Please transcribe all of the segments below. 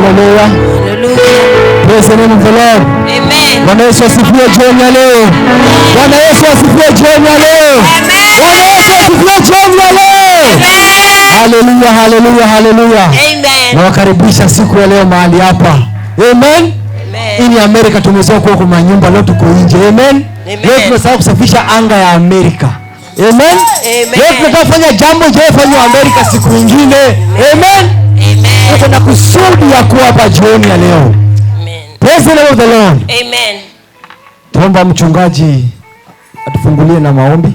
Hallelujah. Hallelujah. Praise the name of the Lord. Amen. Bwana Yesu asifiwe jioni ya leo. Bwana Yesu asifiwe jioni ya leo. Bwana Yesu asifiwe jioni ya leo. Hallelujah, hallelujah, hallelujah. Amen. Nawakaribisha siku ya leo mahali hapa. Amen. Ini Amerika tumezoea kuwa kwa nyumba, leo tuko nje. Amen. Leo tunasahau kusafisha anga ya Amerika. Amen. Leo tunataka kufanya jambo jefanywa Amerika siku nyingine. Amen. Tuko na kusudi ya kuwa hapa jioni ya leo. Amen. Praise the name of the Lord. Amen. Tuomba mchungaji atufungulie na maombi.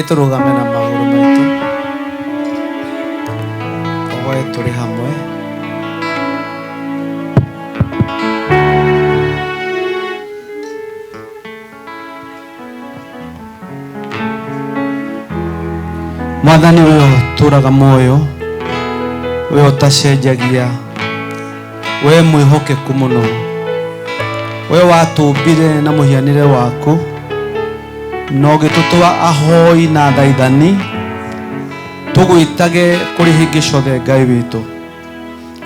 Turugame na maguru maitu ogoe turi hamwe. Mwathani we turaga moyo, we utacenjagia, we mwihokeku muno, we watumbire na muhianire waku no gitutua ahoi na thaithani tugwitage kuri hingi ciothe Ngai witu.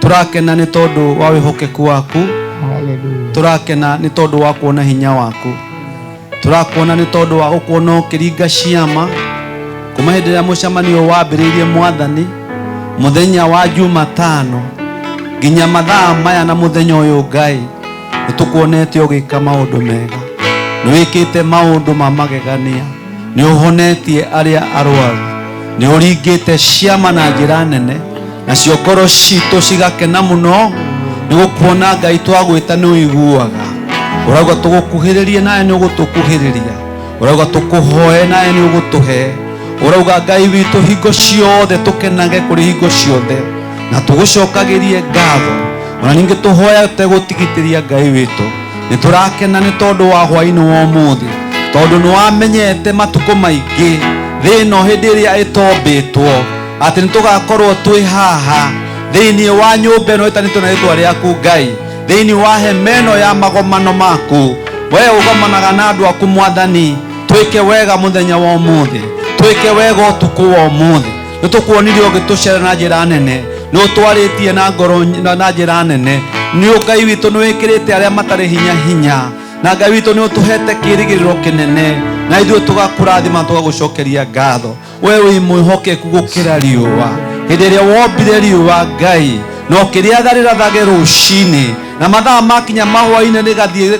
Turakena ni tondu wa wihokeku waku. Hallelujah. Turakena ni tondu wa kuona hinya waku. Turakuona ni tondu wa gukuona ukiringa ciama kuma hindi ya mucemanio wambiriirie Mwathani muthenya wa Jumatano nginya mathaa maya na muthenya uyu Ngai nitukuonete ugika maundu mega. Niwikite maundu ma magegania, ni uhonetie aria arwaru, ni uringite ciama na njira nene, na cio ngoro citu cigakena muno ni gukuona Ngai twagwita ni uiguaga. Urauga tugukuhiririe naye ni ugutukuhiriria, urauga tukuhoe naye ni ugutuhe. Urauga Ngai witu hingo ciothe tukenage kuri hingo ciothe na tugucokagirie ngatho. Ona ningi tuhoya tegutigitiria Ngai witu. Niturakena ni tondu wa hwaini wa umuthi, tondu ni wamenyete matuko maingi thino hindi iria itombitwo ati nitugakorwo twi haha thiini wa nyumba ino itanitwo na ritwa riaku Ngai, thiini wa hemeno ya magomano maku. We ugomanaga na andu aku Mwathani, twike wega muthenya wa umuthi, twike wega utuku wa umuthi. Nitukuonirie ugitucera na njira nene, ni utwaritie na ngoro na njira nene. Ni Ngai witu ni wikirite aria matari hinya na Ngai witu ni utuhete kirigiriro kinene na ithuĩ tugakurathima tugagucokeria ngatho. We wi mwihokeku gukira riũa, hĩndĩ ĩrĩa wombire riũa Ngai no kĩrĩatharĩra thage rũcinĩ na mathaa makinya mahwainĩ rĩgathiĩ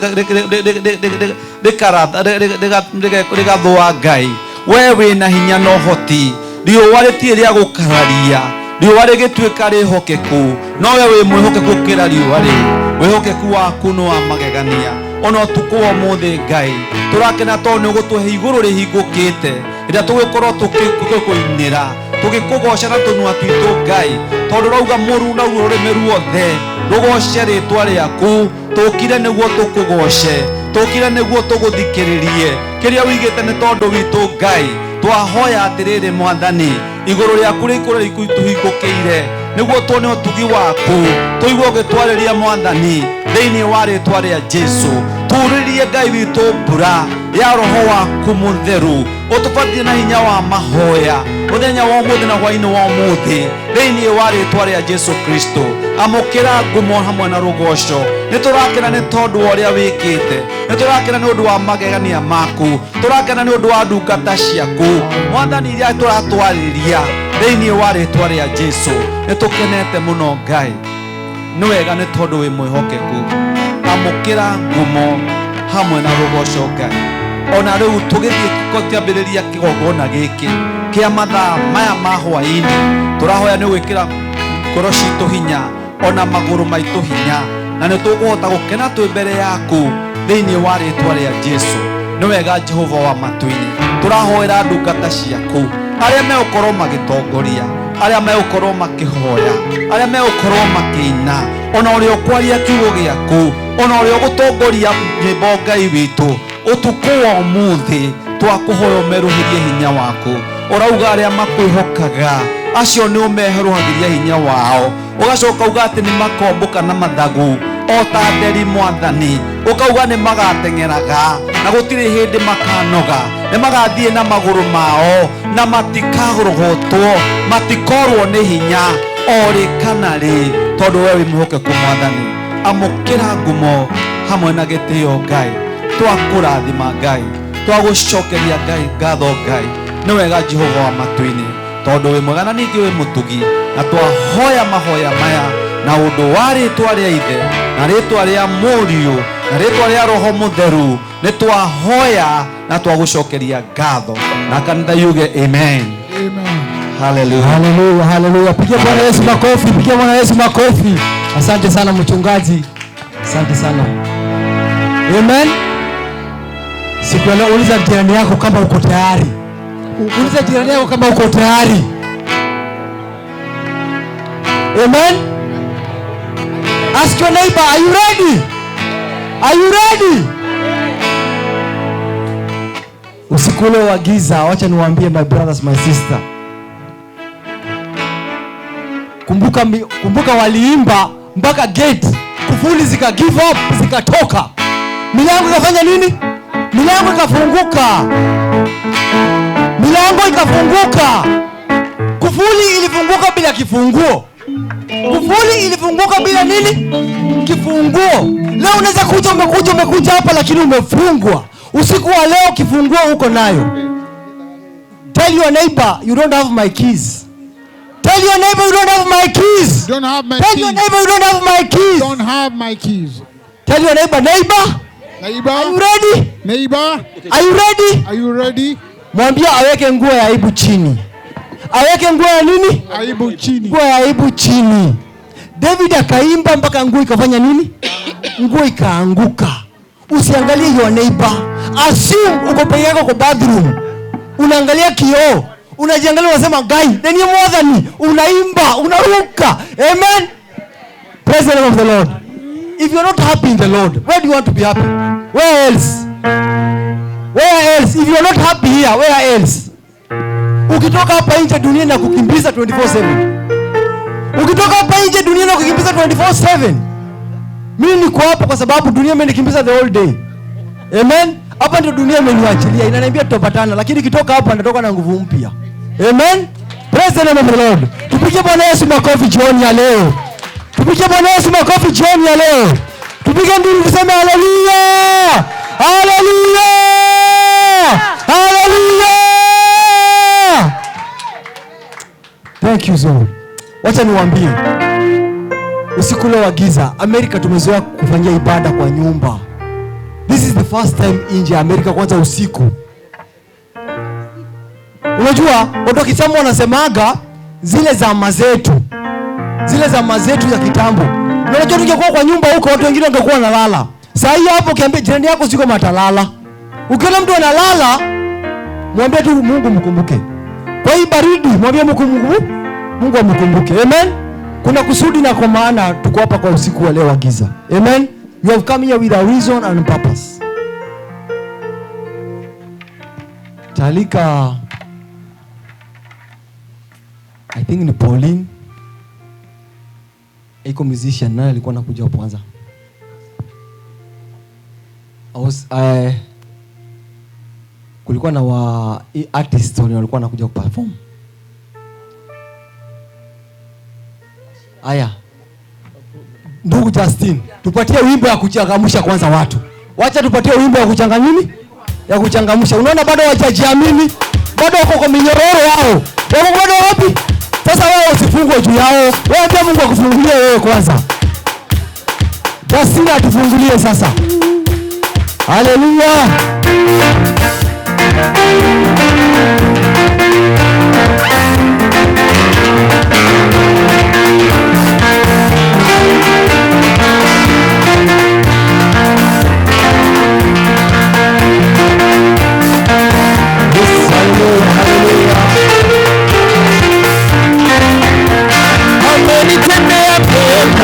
rĩgathũa Ngai. We wĩna hinya na ũhoti, riũa rĩtirĩ rĩa gũkararia, riũa rĩgĩtuĩka rĩhokeku, no we wĩ mwĩhokeku gũkĩra riũa rĩ. Wĩhokeku waku nĩ wa magegania. Ona ũtukũ wa ũmũthĩ Ngai tũrakena tondũ nĩ ũgũtũhe igũrũ rĩhingũkĩte rĩrĩa tũgĩkorwo tũgĩkũinĩra tũgĩkũgoca na tũnua twitũ Ngai, tondũ rauga mũru na rũrĩmĩ ruothe rũgoce rĩtwa rĩaku. Tũkire nĩguo tũkũgoce, tũkire nĩguo tũgũthikĩrĩrie kĩrĩa wĩigĩte nĩ tondũ witũ Ngai. Twahoya atĩrĩrĩ Mwathani, igũrũ rĩaku rĩikũre rĩhingũkĩire nĩguo tuone ũtugi waku, tũigue ũgĩtwarĩria Mwathani thĩinĩ wa rĩtwa rĩa Jesũ. Turĩrie Ngai witũ mbura ya roho waku mũtheru, ũtũbatie na hinya wa mahoya mũthenya wa ũmũthĩ na hwainĩ wa ũmũthĩ thĩinĩ wa rĩtwa rĩa Jesũ Kristo. Amũkĩra ngumo hamwe na rũgoco. Nĩtũrakena nĩ tondũ wa ũrĩa wĩkĩte, nĩtũrakena nĩ ũndũ wa magegania maku, tũrakena nĩ ũndũ wa ndungata ciaku Mwathani iria tũratwarĩria thĩinĩ wa rĩtwa rĩa Jesũ. Nĩtũkenete mũno Ngai, nĩ wega nĩ tondũ wĩ mwĩhokeku. Amũkĩra ngumo hamwe na rũgoco Ngai. Ona rĩu tũgĩthiĩ kũambĩrĩria kĩgongona gĩkĩ kĩa mathaa maya ma hwainĩ, tũrahoya nĩ gwĩkĩra ngoro citũ hinya, ona magũrũ maitũ hinya, na nĩ tũkũhota gũkena twĩ mbere yaku thĩinĩ wa rĩtwa rĩa Jesũ. Nĩ wega Jehova wa matu-inĩ, tũrahoera ndungata ciaku arĩa megũkorwo magĩtongoria, arĩa megũkorwo makĩhoya, arĩa megũkorwo makĩina, ona ũrĩa ũkwaria kiugo gĩaku, ona ũrĩa ũgũtongoria nyĩmbo Ngai witũ. Ũtukũ wa ũmũthĩ twakũhoya ũmerũhĩrie hinya waku. Ũrauga arĩa makwĩhokaga acio nĩ ũmeheruhagĩria hinya wao, ũgacoka uga atĩ nĩ makomboka na mathagu o ta nderi Mwathani, ũkauga nĩ magateng'eraga na gũtirĩ hĩndĩ makanoga, nĩ magathiĩ na magũrũ mao na matikagũrũgũtwo, matikorwo nĩ hinya o rĩ kana rĩ, tondũ we wĩ mwĩhokeku Mwathani. Amũkĩra ngumo hamwe na gĩtĩo Ngai, twakũrathima Ngai, twagũcokeria Ngai ngatho Ngai, nĩ wega Jehova wa matu-inĩ, tondũ wĩ mwega na ningĩ wĩ mũtugi, na twahoya mahoya maya na ũndũ wa rĩtwa rĩa Ithe na rĩtwa rĩa Mũriũ na rĩtwa rĩa Roho Mũtheru, nĩ twahoya na twagũcokeria ngatho, na kanitha yuge amen. Hallelujah. Hallelujah, hallelujah. Pigia Bwana Yesu makofi, pigia Bwana Yesu makofi. Asante sana mchungaji. Asante sana. Amen. Siku ya leo uliza jirani yako kama uko tayari. Uliza jirani yako kama uko tayari. Amen. Ask your neighbor, are you ready? Are you ready? Usiku ule wa giza, wacha niwaambie my brothers, my sister. Kumbuka waliimba mpaka gate, kufuli zika give up, zikatoka. Milango ikafanya nini? Milango ikafunguka. Milango ikafunguka. Kufuli ilifunguka bila kifunguo. Kufuli ilifunguka bila nini? Kifunguo. Leo unaweza umekuja hapa lakini umefungwa. Usiku wa leo kifunguo uko nayo. Tell your neighbor, you don't have my keys. Tell your neighbor, you don't have my keys. Don't have my Tell keys. your neighbor, you don't have my keys. Don't have my keys. Tell your neighbor, neighbor, Neighbor, are you ready? neighbor, Are you ready? are you ready? Mwambie aweke nguo ya aibu chini. Aweke nguo ya nini? Aibu chini. Nguo ya aibu chini. David akaimba mpaka nguo ikafanya nini? Nguo ikaanguka. Usiangalie your neighbor. Assume uko peke yako kwa bathroom. Unaangalia kioo. Unajiangalia unasema Ngai, then you more than unaimba, unaruka. Amen. Praise the name of the Lord. If you're not happy in the Lord, where do you want to be happy? Where else? Where else? If you're not happy here, where else? Ukitoka hapa nje dunia na kukimbiza 24/7. Ukitoka hapa nje dunia na kukimbiza 24/7. Mimi niko hapa kwa sababu dunia imenikimbiza the whole day. Amen. Hapa ndio dunia imeniachilia. Inaniambia tutapatana, lakini kitoka hapa natoka na nguvu mpya. Amen. Praise the name of the Lord. Tupige Bwana Yesu makofi jioni ya leo. Tupige Bwana Yesu makofi jioni ya leo. Tupige nduru tuseme haleluya. Haleluya. Haleluya. Thank you so. Wacha niwaambie. Usiku leo wa giza, Amerika tumezoea kufanyia ibada kwa nyumba. This is the first time nje ya Amerika kwanza usiku. Unajua, watu wa kitambo wanasemaga zile zama zetu. Zile zama zetu za kitambo. Unajua tungekuwa kwa nyumba huko watu wengine wangekuwa wanalala. Sasa hii hapo ukiambia jirani yako siko matalala. Ukiona mtu analala, mwambie tu Mungu mkumbuke. Kwa hii baridi, mwambie Mungu amkumbuke. Amen. Kuna kusudi na kwa maana tuko hapa kwa usiku wa leo wa giza. Amen. You have come here with a reason and purpose. Talika, I think ni Pauline. Iko musician naye alikuwa anakuja hapo kwanza. Kulikuwa na artist walikuwa wanakuja kuperform. Aya. Ndugu Justin, tupatie wimbo ya kuchangamsha kwanza watu. Wacha tupatie wimbo ya kuchanganya nini? Ya kuchangamsha. Unaona bado hawajajiamini. Bado wako kwa minyororo yao. Wako bado wapi? Sasa wewe usifungwe juu yao. Wewe pia Mungu akufungulie wewe kwanza. Justin atufungulie sasa. Hallelujah. Amenitendea mema,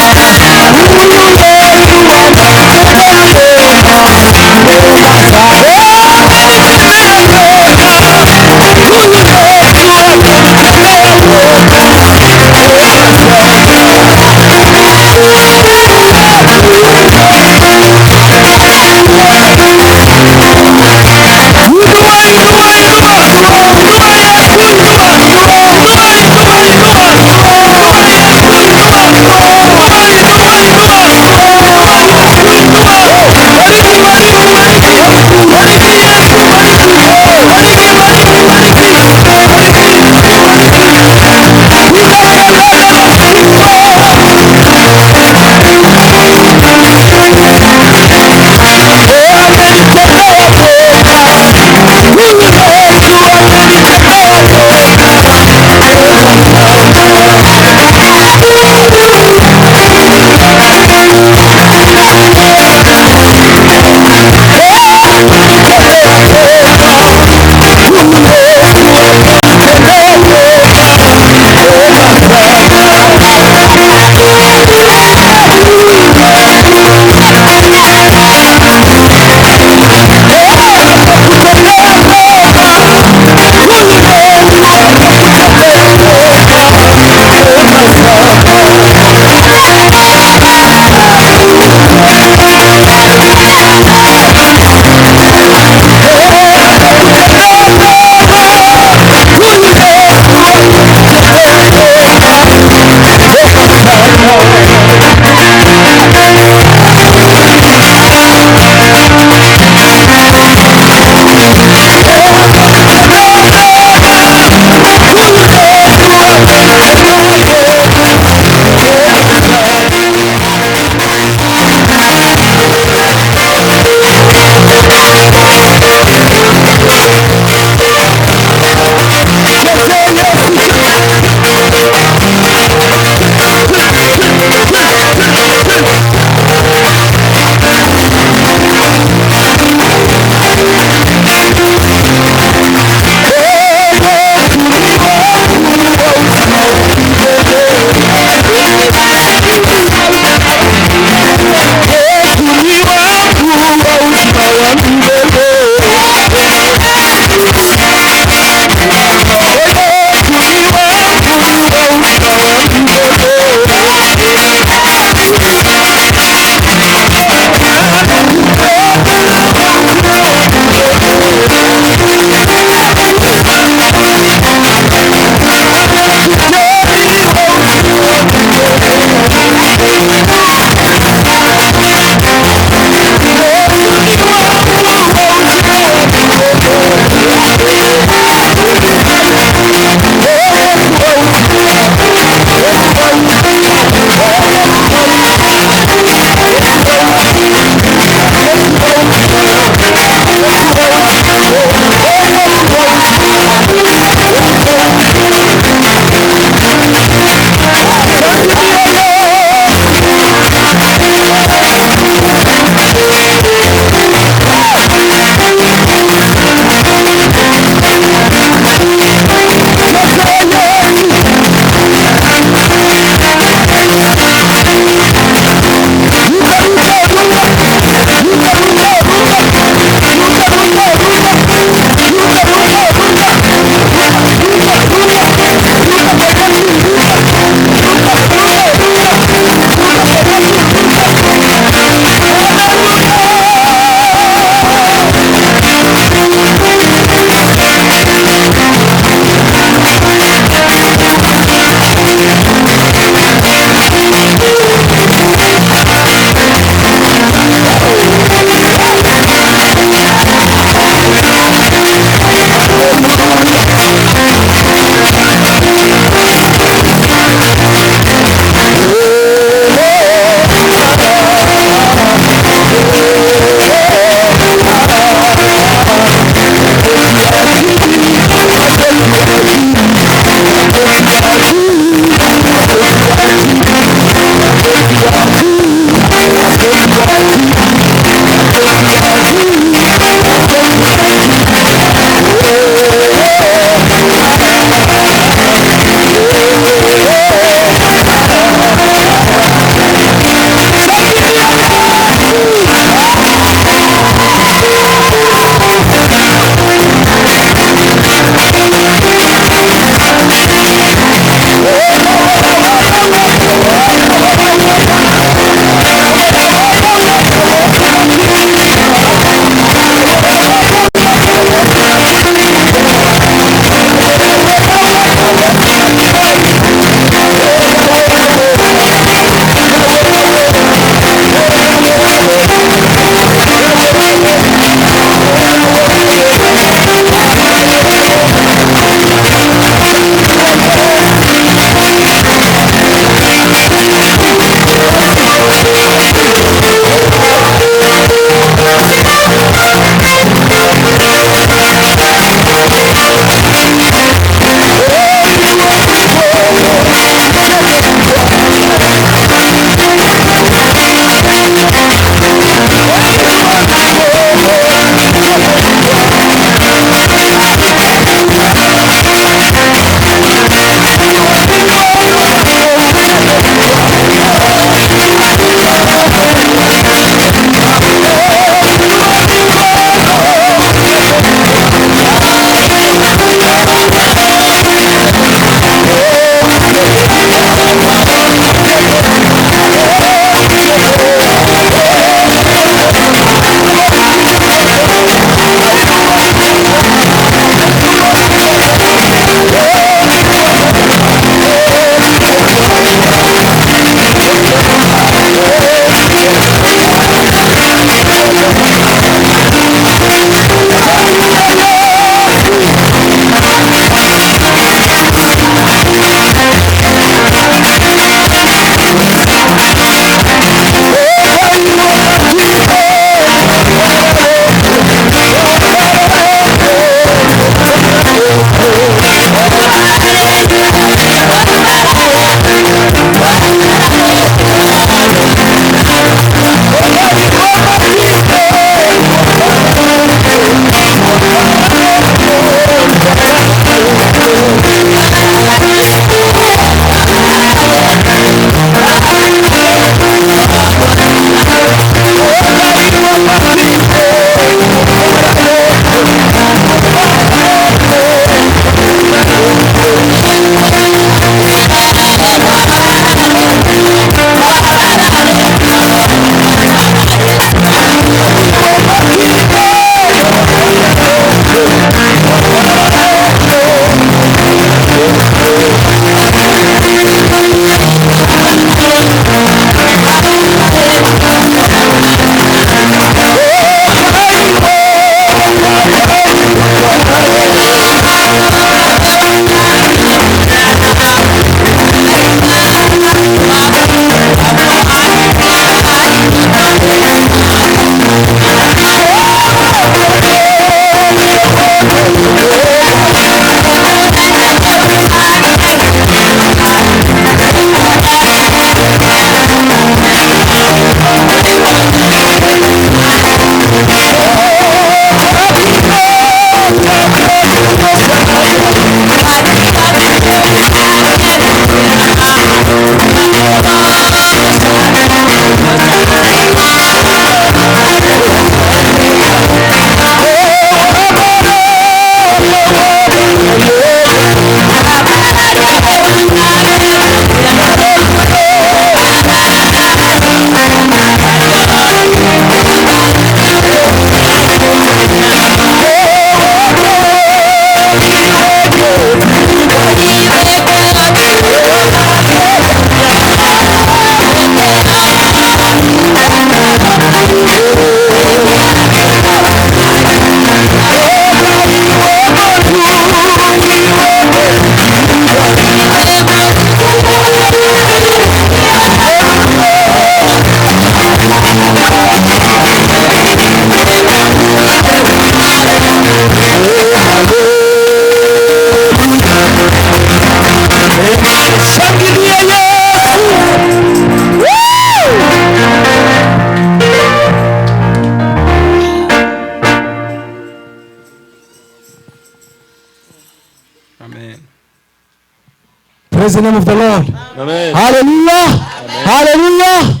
Praise the name of the Lord. Amen. Hallelujah. Amen. Hallelujah.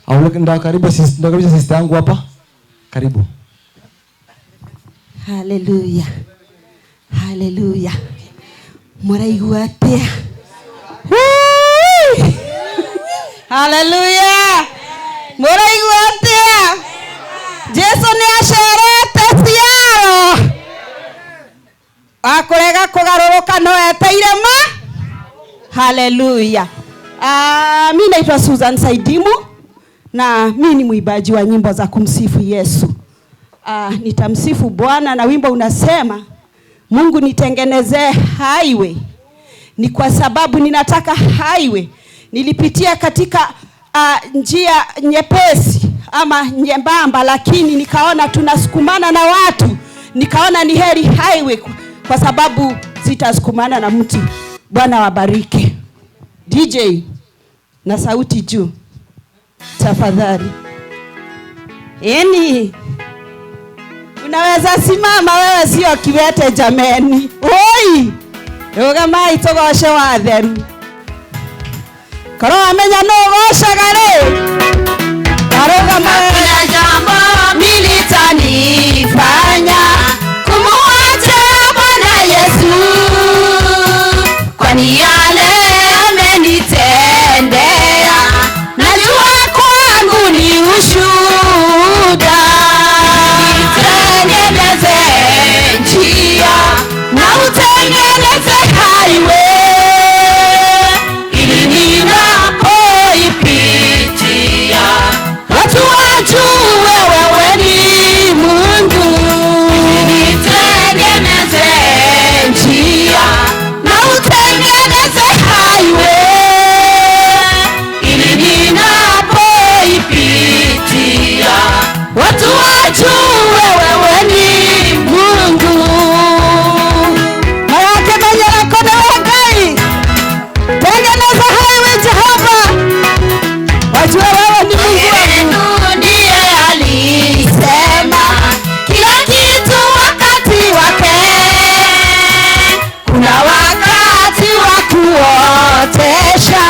Amen. Ndakaribisha sister yangu hapa. Karibu. Hallelujah. Hallelujah. Muraigua atia. Hallelujah. Muraigua atia. Jesu ni asherete ciaro. Akurega kugarũrũka no eteire ma. Hallelujah. Mimi naitwa Susan Saidimu na mimi ni mwimbaji wa nyimbo za kumsifu Yesu. Nitamsifu Bwana na wimbo unasema Mungu nitengenezee highway. Ni kwa sababu ninataka highway. Nilipitia katika njia nyepesi ama nyembamba, lakini nikaona tunasukumana na watu. Nikaona ni heri highway kwa sababu sitasukumana na mtu. Bwana wabariki. DJ na sauti juu. Tafadhali. Unaweza simama, wewe sio kiwete jameni. Oi! Yoga itogoshe watheru. Karo amenya no goshagare. Karoga na jambo militanifanya kumwacha Bwana Yesu. Kwani yale amenitendea najua kwangu ni ushuhuda. Nitengeneze njia na utengeneze highway ili ninapoipitia watu wajue wewe ni Mungu. Nitengeneze njia na utengeneze highway ili ninapoipitia watu wajue wewe ni Mungu. Mayake menyera kone wagai. Tengeneza highway Jehova. Wajue wewe ni Mungu wangu. Ndiye alisema kila kitu wakati wake. Kuna wakati wa kuotesha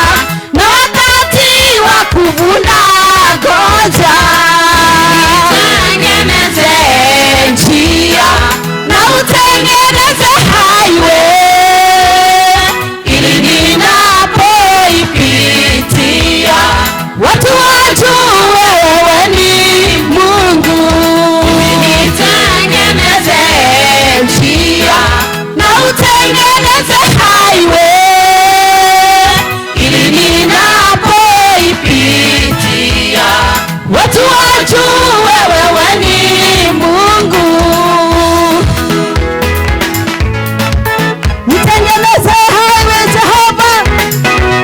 na wakati wa kuvuna. Goja nitengeneze njia na utengeneze highway ili ninapoipitia watu wajue wewe ni Mungu. Nitengeneze njia na utengeneze highway ili ninapoipitia watu wajue wewe ni Mungu. Nitengeneze highway Jehova.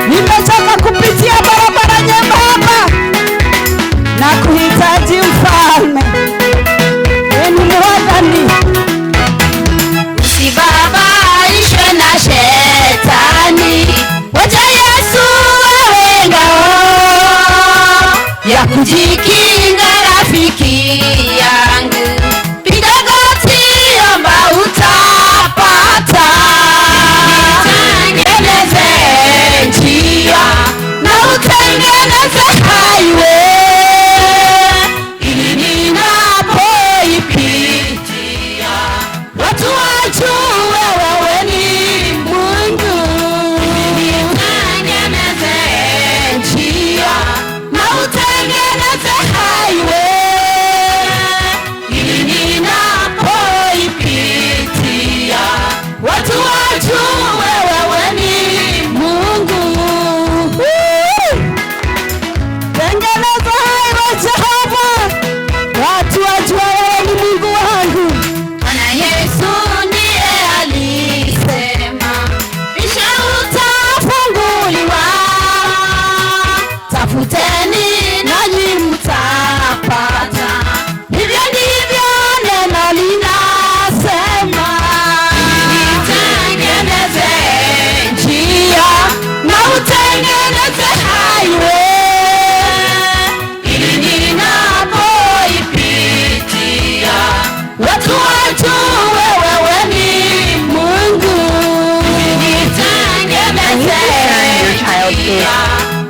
Nimechoka kupitia barabara nyembamba na kuhitaji mfalme. Ni mwadhani. Usibabaishwe na shetani. Wacha Yesu awe ngao ya kujikinga rafiki yangu. Piga goti omba utapata. Nitengeneze njia na utengeneze highway ili ninapoipitia watu wajue wewe ni Mungu. Nitengeneze njia na utengeneze highway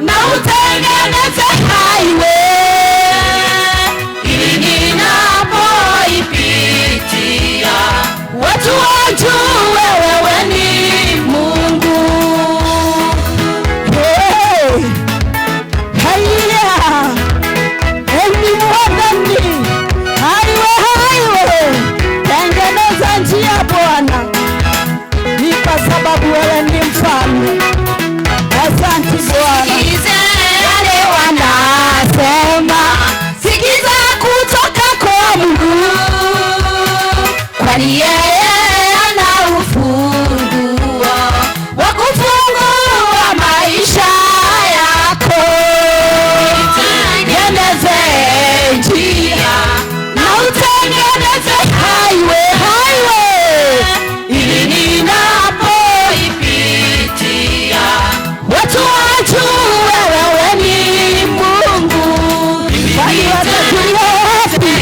na utengeneze highway ili ninapoipitia watu wajue wewe ni Mungu. Hey, haya, eni mwadani, highway, tengeneza njia Bwana, ni kwa sababu wewe ni mfalme. Asante Bwana. Yale wanasema, sikiza kutoka kwa Mungu, kwani yeye ana ufunguo wa kufungua maisha yako. Tengeneze njia na utengeneze highway ili ninapoipitia watu wajue wewe ni Mungu. Kwani watajulia wapi?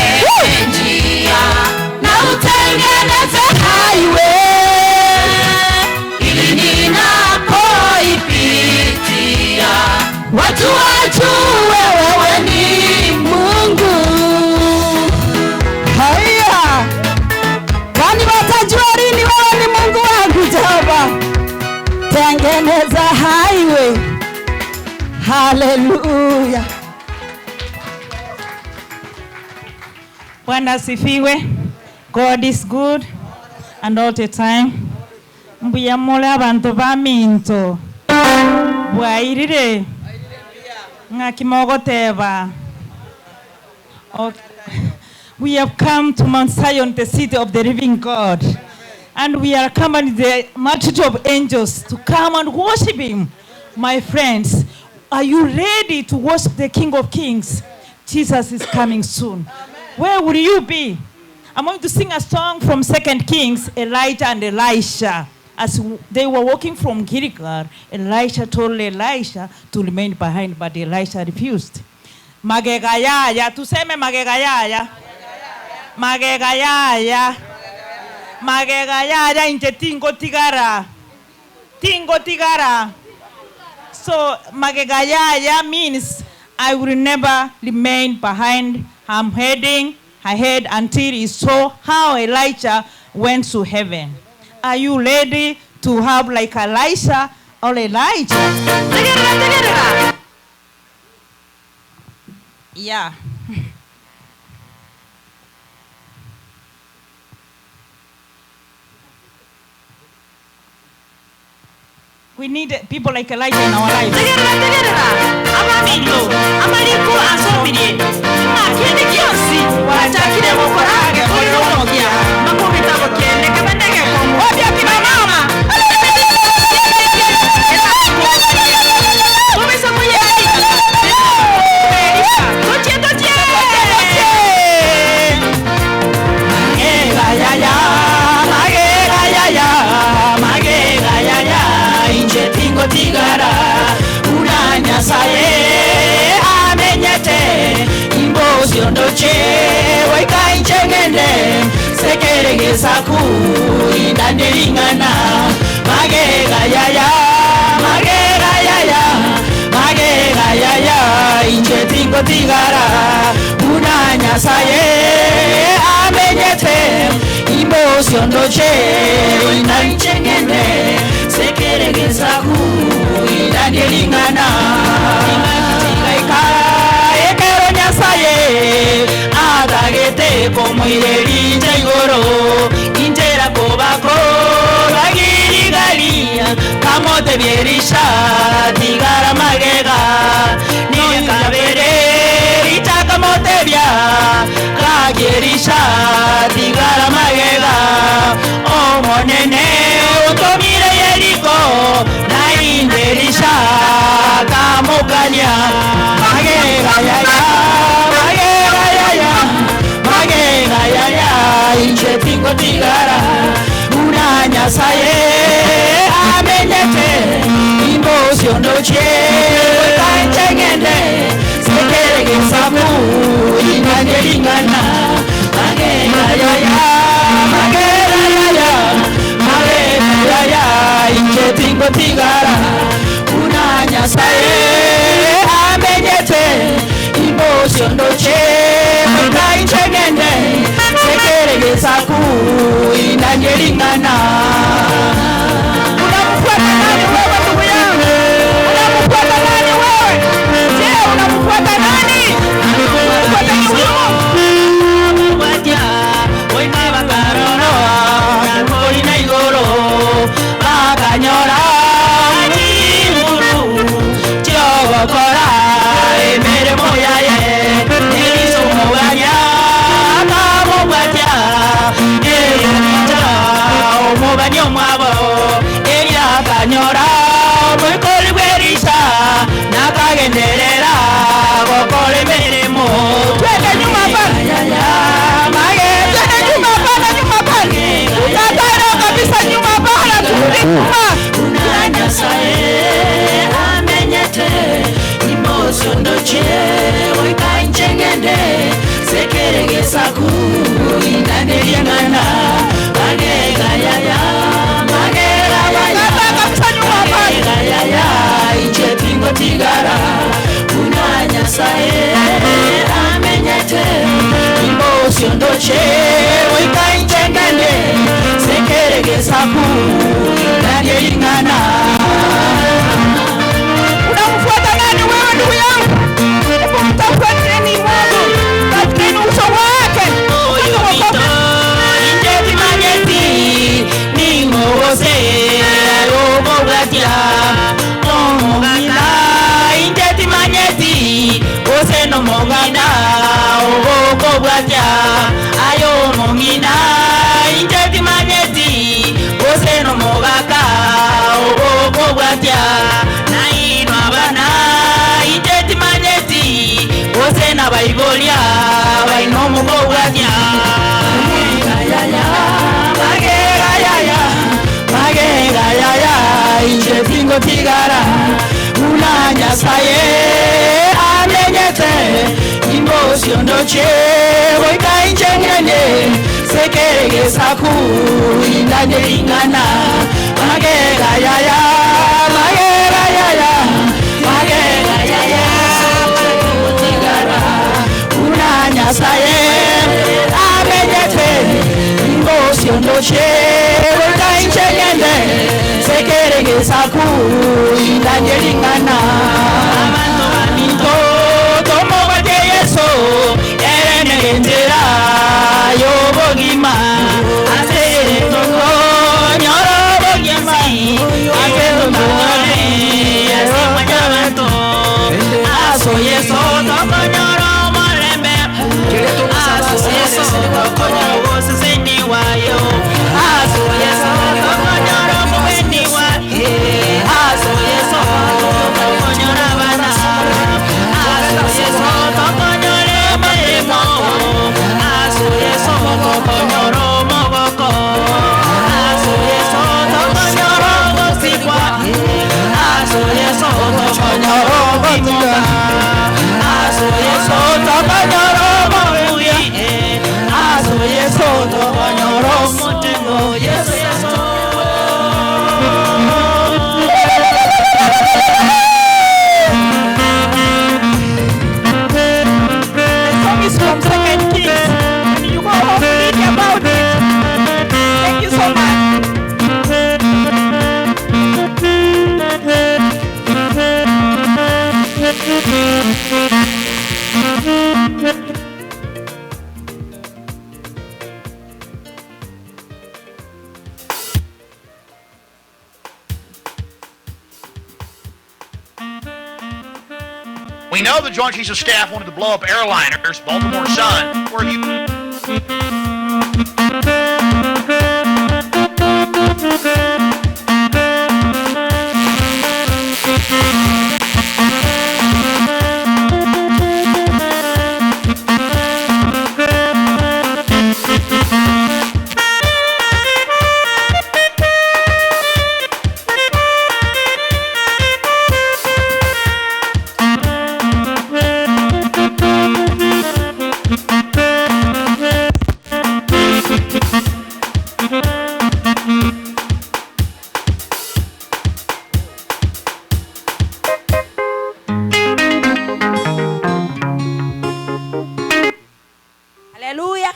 Njia na utengeneze highway ili ninapoipitia watu wajue wewe ni Mungu. Haya, kwani watajua lini wewe ni Mungu wangu Jehova? Tengeneza highway. Hallelujah. Bwana asifiwe. God is good and all the time. Mbuya mole abantu baminto. Bwairire. Ngakimogoteba. We have come to Mount Zion, the city of the living God. And we are accompanying the multitude of angels to come and worship him. My friends, are you ready to worship the King of Kings? Jesus is coming soon. Amen. Where will you be? I'm going to sing a song from 2 Kings, Elijah and Elisha. As they were walking from Gilgal, Elisha told Elisha to remain behind, but Elisha refused. Magegayaya, tuseme magegayaya. Magegayaya. Magegayaya inje tingo tigara. Tingo tigara. So magegayaya means I will never remain behind. I'm heading ahead until he saw how Elijah went to heaven. Are you ready to have like Elisha or Elijah? Yeah. We need people like Elijah in our lives. Tigara uranya saye amenyete imbozi ondoche waika inchengende sekeregeza ku indandelingana magega yaya inje tingo tigara uranya saye amenyete imbozi ondoche waika inchengende sekeregeza ku indandelingana ikaika ekero nyasaye adagete komoireri injaigoro injera kobako bagirigalia kamote bierisha tigara magega nikabere itakamote bia kagerisha tigara magega omonene utomire yeriko na inderisha kamukanya magega yaya inche tingo tigara uranya saye amenyete imbozi ondoche kanchengende sekeregeza mu inandelingana magega yaya inche tingo tigara uranya saye nilingana. Unamfuata nani wewe ndugu yangu? Unamfuata nani wewe? Je, unamfuata nani? Unamfuata ni huyo? Waja, wema bakaroro, koi na igoro, bakanyora ni muru, jogo kora, mere moya ye, eliso moya, kamo waja, elita, omobani omwabo, eya kanyora, mwekoli werisha, nakagenderera, gokole meremo, twende nyuma bana, mage, twende nyuma bana, utataro kabisa nyuma bana, turudi nyuma. Unanya sae, amenyete, imoso ndoche, oika inchengende, sekerege saku, indane yangana, magega yaya, magega yaya, magega yaya, inche pingo tigara. Unanya sae, amenyete, imoso ndoche, oika inchengende, sekerege saku, indane yangana. Unamfuata nani wewe ndugu yangu? Hebu mtafuateni Mungu, tafuteni uso wake. Huyu mito injeti mageti ni ngose ayobo gatia omogana injeti mageti ose no mogana ogo gatia ayomo mina injeti mageti ose no mogaka ogo gatia na ino abana injeti mageti ose na baibolia baino mugo gatia magega yaya inje pingo tigara unanya saye amenyete imosio ndoche oika inje ngene sekerege saku indane ingana magega yaya tigara unanya saye amenyete imosio ndoche oika inje ngene sekerege saku indane ingana amando amito tomo bate yeso erene ndera yobogima asere tongo nyoro bogima asere ngore yeso manyato aso yeso tongo nyoro molembe aso yeso tongo nyoro sini wayo aso yeso tongo nyoro mweni wa aso yeso tongo nyoro bana aso yeso tongo nyoro memo aso yeso tongo nyoro mogoko aso yeso tongo nyoro gosikwa aso yeso tongo nyoro gotika aso yeso tongo nyoro moya aso yeso tongo nyoro motengo yeso yeso. Is from 2 Kings. And you go home read about it. Thank you so much. We know the Joint Chiefs of Staff wanted to blow up airliners, Baltimore Sun. Where have you... Haleluya.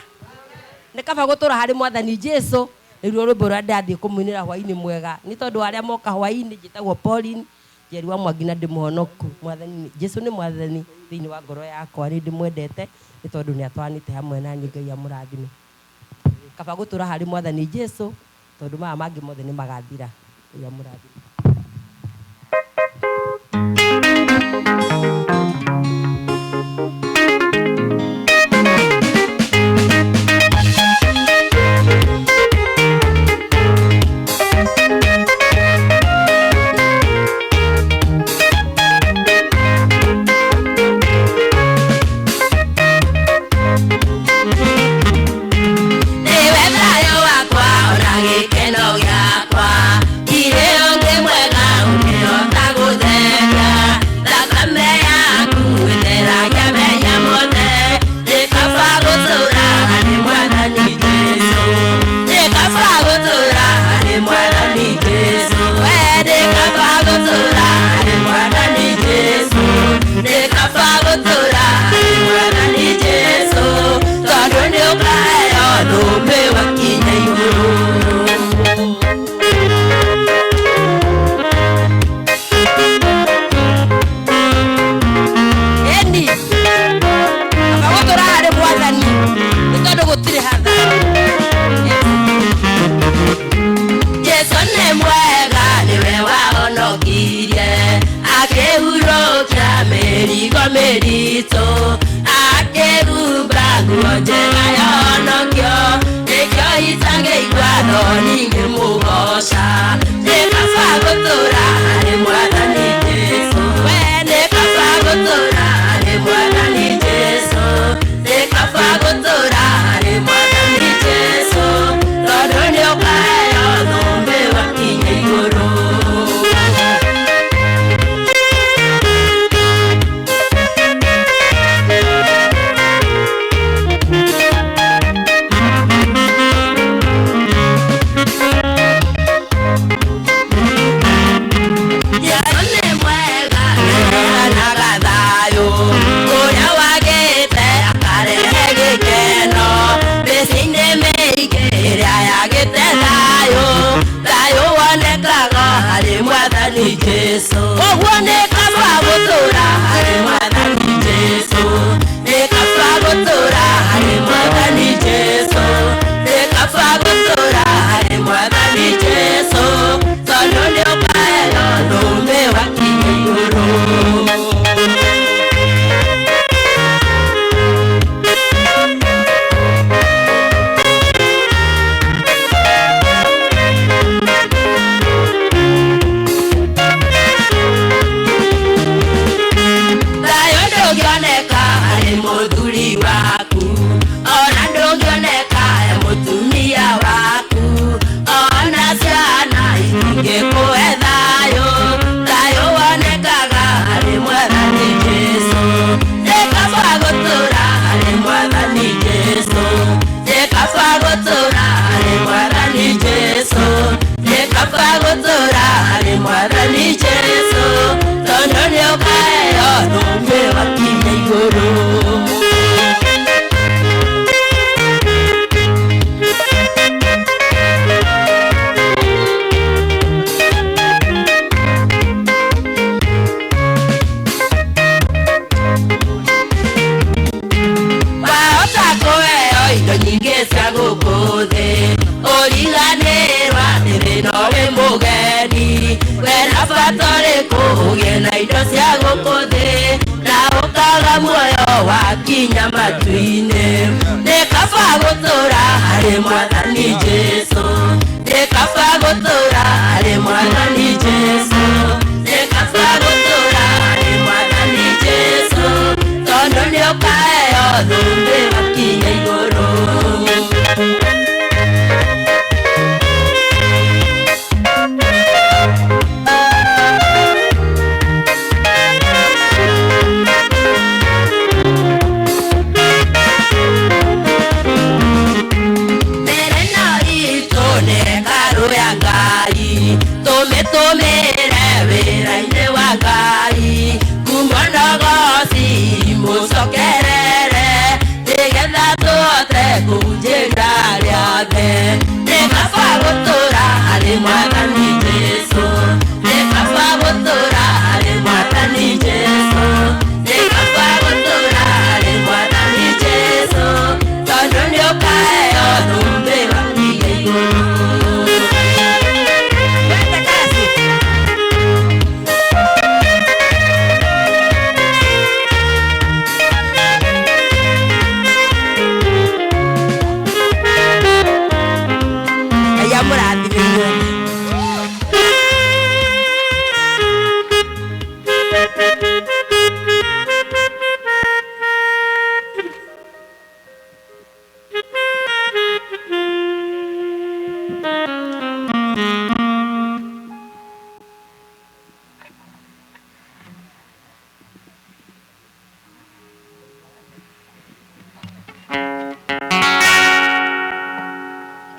Nikaba gutura hari mwathani Jesu Nĩruo rwĩmbo rũrĩa ndathiĩ kũmũinĩra hwainĩ mwega nĩ tondũ arĩa moka hwainĩ njĩtagwo Pauline Njeri wa Mwangi na ndĩmũhonoku. Mwathani Jesu nĩ mwathani thĩinĩ wa ngoro yakwa, nĩ ndĩmwendete nĩ tondũ nĩ atwanĩte hamwe na niĩ. Ngai amũrathime. Kaba gũtũra harĩ Mwathani Jesu tondũ maya mangĩ mothe nĩ magathira. Ngai amũrathime.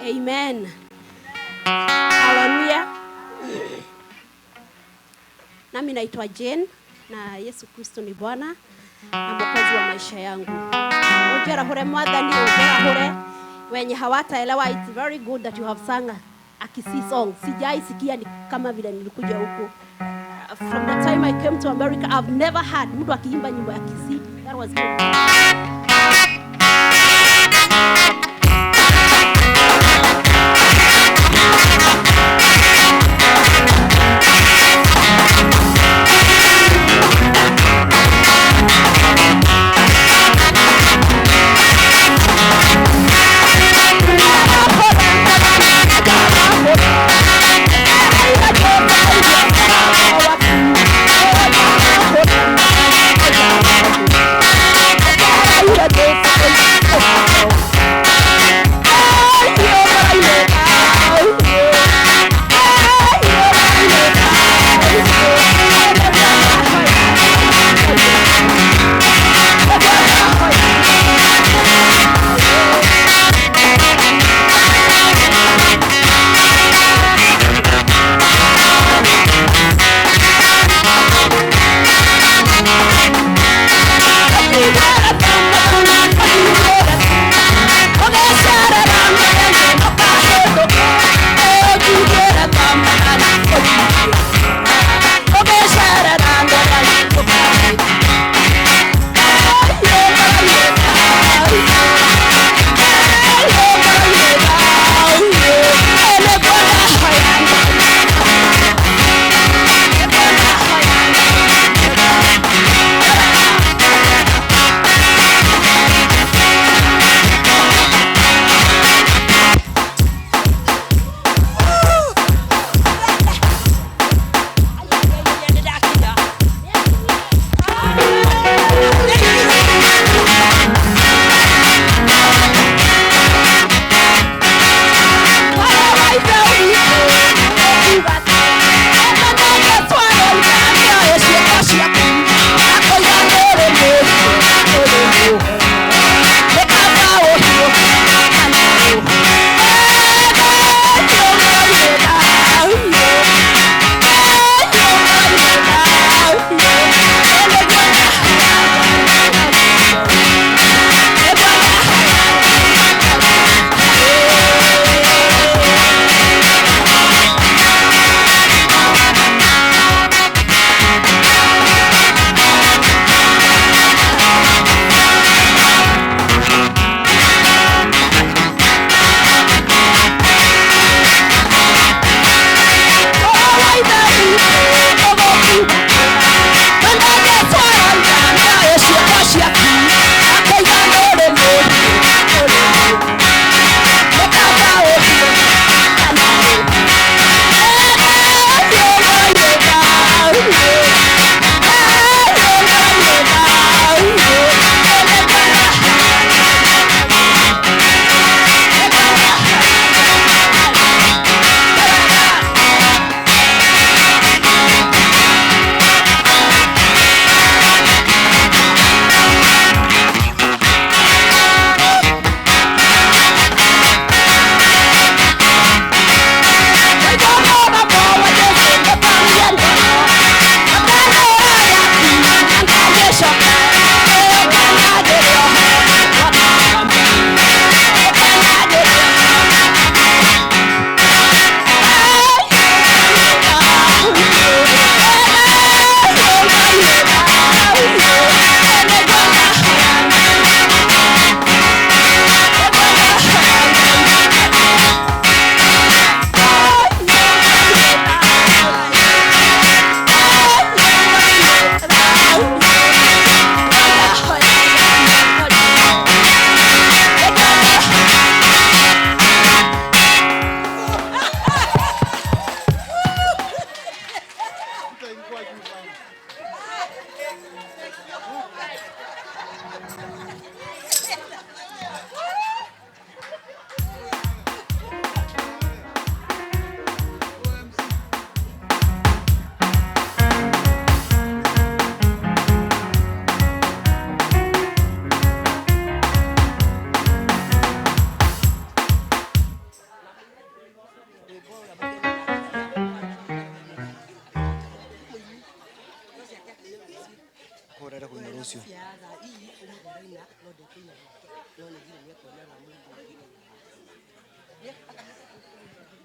Amen. Haleluya. Nami naitwa Jane na Yesu Kristo ni Bwana na Mwokozi wa maisha yangu. Ojera hore mwathani, ojera hore wenye hawataelewa. It's very good that you have sung a Kisii song. Sijai sikia ni kama vile nilikuja huko. From the time I came to America, I've never heard mtu akiimba nyimbo ya Kisii. That was good.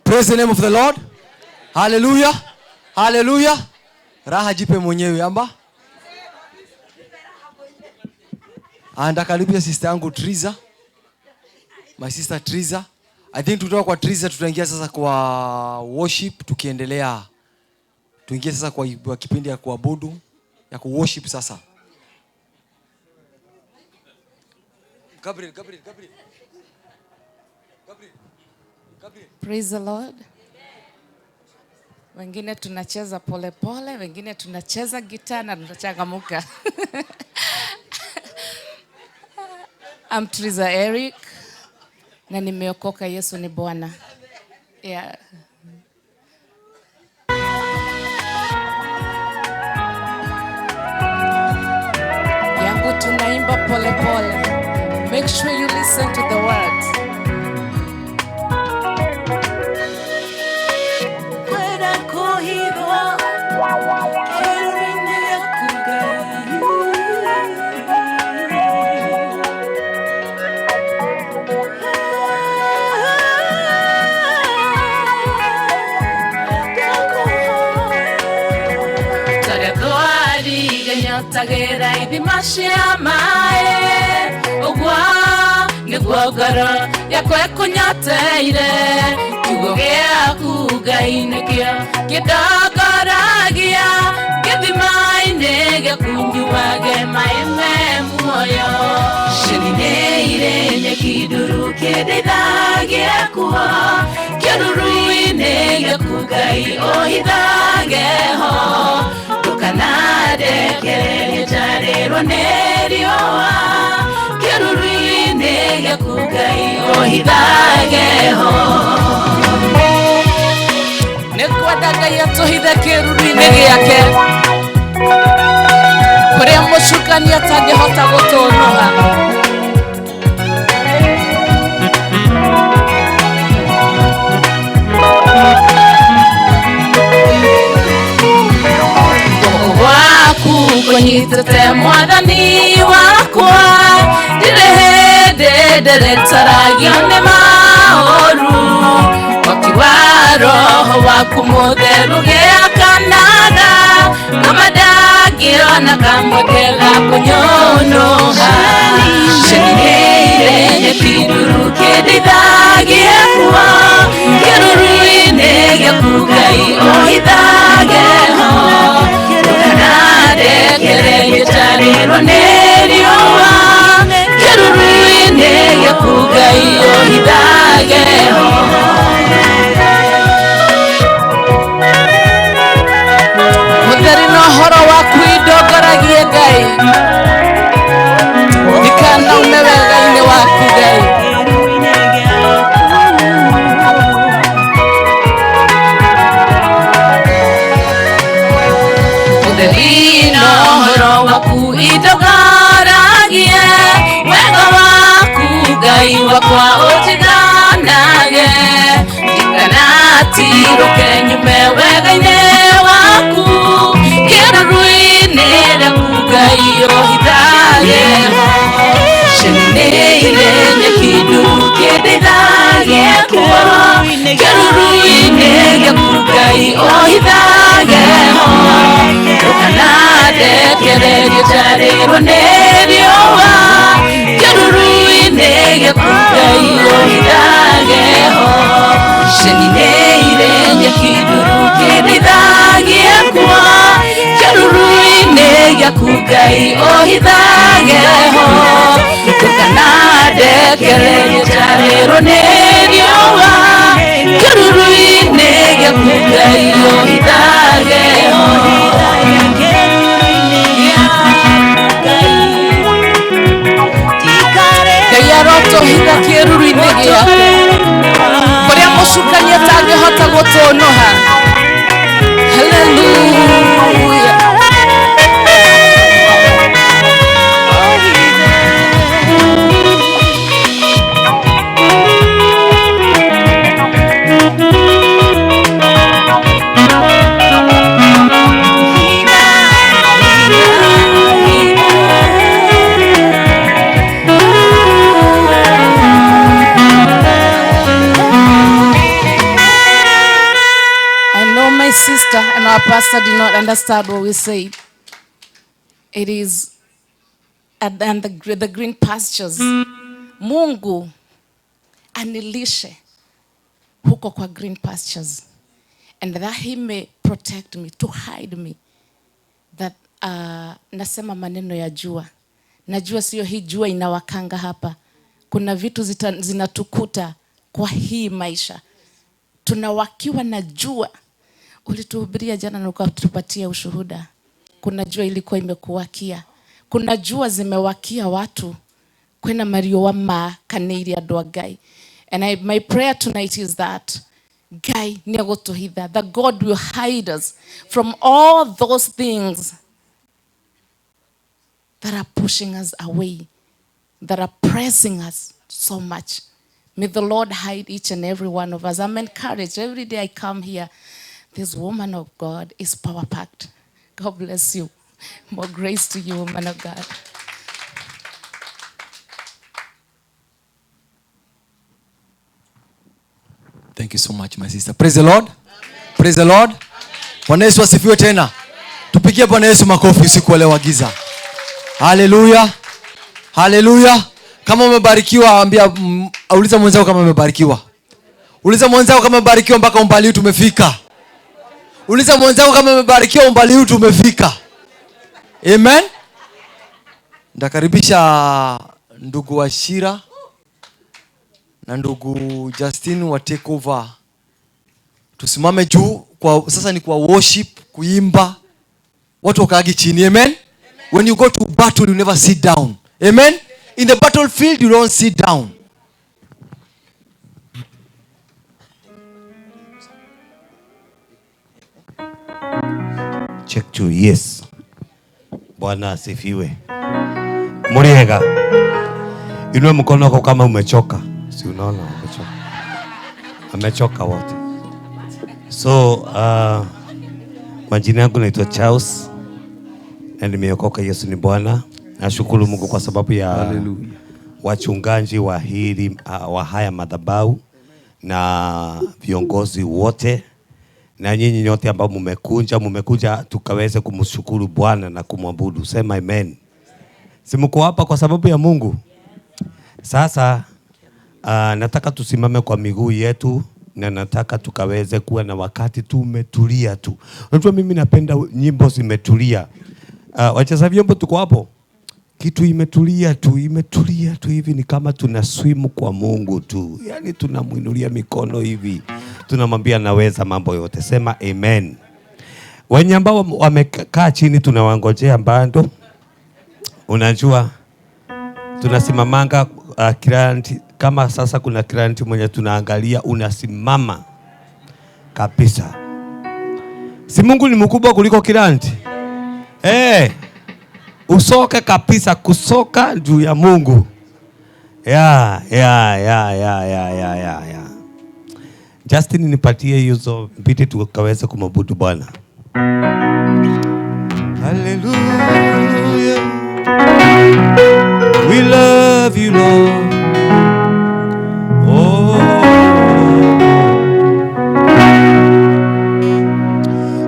Praise the name of the Lord. Hallelujah. Hallelujah. Raha jipe mwenyewe amba. Ndakaribia sister yangu Triza. My sister Triza. I think tutoka kwa Triza tutaingia sasa kwa worship tukiendelea. Tuingie sasa kwa kipindi ya kuabudu, ya kuworship sasa. Gabriel. Praise the Lord. Wengine tunacheza pole pole, wengine tunacheza gitaa na tunachangamuka. I'm Triza Eric na nimeokoka. Yesu ni Bwana. Yeah. Yangu tunaimba pole pole. Make sure you listen to the words. Tagera ibimashia mae ogwa nigwogara yakwe kunyateire kugogea kugainekea kidagaragia kibimaine gakunjuwage maime muoyo shinineire nyakiduru kedethagia kuwa keruruine gakugai ohidageho kanade kelele tarero nerioa keruruine gakugai ohidageho nekwadaga yatohida keruruine gyake kore mushukani atagehota gotonoha konyitete mwadhani wakwa direhede taragione maoru wakiwa roho wakumudherugea kanada kamadagio na kamwekela kunyonoha shenineire nyepiduru kedidhagia kuwa keruruine gakugai ohidhageho Kereye tariro nerioa keruruine yakugai ohidageho Mudhari no horo wakuidogoragie gai Nikana umewegaine wakugai idogaragie wega waku gai wakwa otiganage dikanatiruke nyume wegaine waku keruruine gakugai ohidageho shenineire nyakidu kedethagie kuwa keruruine gakugai ohidageho kanade kereye tarero nerioa keruruine gakugai ohidageho shenineire nyakiduru kedethagie kuwa keruruine gakugai ohidageho kanade kereye tarero nerioa keruruine gakugai ohidageho Kayaroto hida keruruine gyake Korea mushukanya tangehota gotonoha Hallelujah our pastor did not understand what we said. It is at the green pastures. Mungu anilishe huko kwa green pastures, and that he may protect me, to hide me. That nasema maneno ya jua. Najua sio hii jua inawakanga hapa. Kuna vitu zinatukuta kwa hii maisha. Tunawakiwa na jua. Ulituhubiria jana na ukatupatia ushuhuda. Kuna jua ilikuwa imekuwakia. Kuna jua zimewakia watu. Kwena Mario wa ma kaneiria doagai. And my prayer tonight is that Guy negotohitha, that God will hide us from all those things that are pushing us away, that are pressing us so much. May the Lord hide each and every one of us. I'm encouraged. Every day I come here, this woman of God is power-packed. God bless you. More grace to you, woman of God. Thank you so much, my sister. Praise the Lord. Amen. Praise the Lord. Bwana Yesu asifiwe tena. Tupigie Bwana Yesu makofi usiku wa leo wa giza. Hallelujah. Hallelujah. Kama umebarikiwa, ambia uliza mwenzako kama umebarikiwa. Uliza mwenzako kama umebarikiwa mpaka umbali huu tumefika. Uliza mwenzako kama umebarikiwa umbali huu tumefika. Amen. Ndakaribisha ndugu Washira na ndugu Justin wa take over. Tusimame juu kwa sasa, ni kwa worship, kuimba. Watu wakaagi chini. Amen. When you go to battle, you never sit down. Amen. In the battlefield, you don't sit down. Check 2. Yes. Bwana asifiwe. Muriega. Inua mkono wako kama umechoka. Si unaona umechoka. Amechoka wote. So, majina yangu naitwa Charles. Na nimeokoka. Yesu ni Bwana. Nashukuru Mungu kwa sababu ya wachungaji wa hili wa haya madhabahu na viongozi wote na nyinyi nyote ambao mmekuja tukaweze kumshukuru Bwana na kumwabudu. Sema amen. Si mko hapa kwa sababu ya Mungu. Sasa nataka tusimame kwa miguu yetu na nataka tukaweze kuwa na wakati tumetulia tu. Unajua mimi napenda nyimbo zimetulia. Wacheza vyombo tuko hapo. Kitu imetulia tu hivi, ni kama tuna swim kwa Mungu tu. Yaani tunamuinulia mikono hivi. Tunamwambia naweza mambo yote. Sema amen. Wenye ambao wamekaa chini tunawangojea bando. Unajua tunasimamanga client, kama sasa kuna client mwenye tunaangalia, unasimama kabisa. Si Mungu ni mkubwa kuliko client? Usoke kabisa, kusoka juu ya Mungu. Ya. Justin nipatie hizo biti tukaweze kumwabudu Bwana. Hallelujah. We love you, Lord. Oh.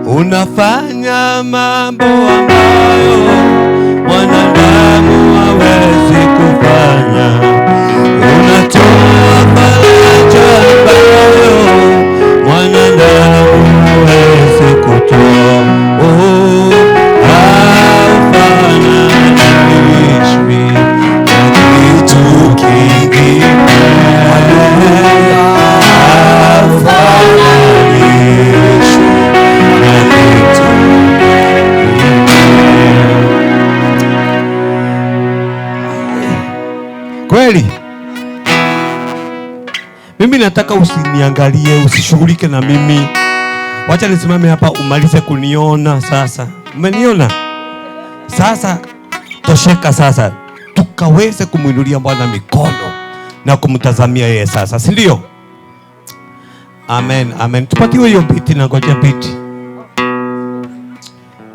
Unafanya mambo ambayo mwanadamu hawezi kufanya. Unatoa faraja ambayo mwanadamu hawezi kutoa. Oh, haufananishwi na kitu kingine. Haufananishwi na kitu kweli. Mimi nataka usiniangalie, usishughulike na mimi. Wacha nisimame hapa umalize kuniona sasa. Umeniona? Sasa tosheka sasa. Tukaweze kumuinulia Bwana mikono na kumtazamia yeye sasa, si ndio? Amen, amen. Tupatiwe hiyo biti na ngoja biti.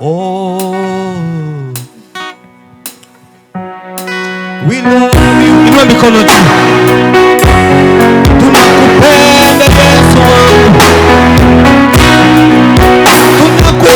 Oh. We love you. Inua mikono juu. Tunakupenda Yesu wangu. Tunakupenda.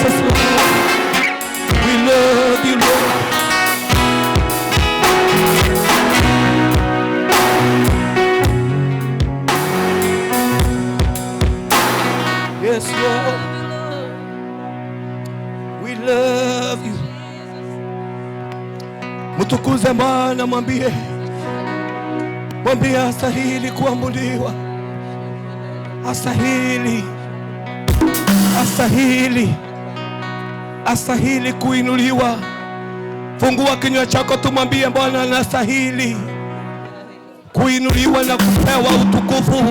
Jesus, Lord. We love you, Lord. Yes, Lord. We love you. Mtukuze Bwana, mwambie astahili kuabudiwa, astahili kuinuliwa. Fungua kinywa chako tumwambie Bwana anastahili kuinuliwa na kupewa utukufu.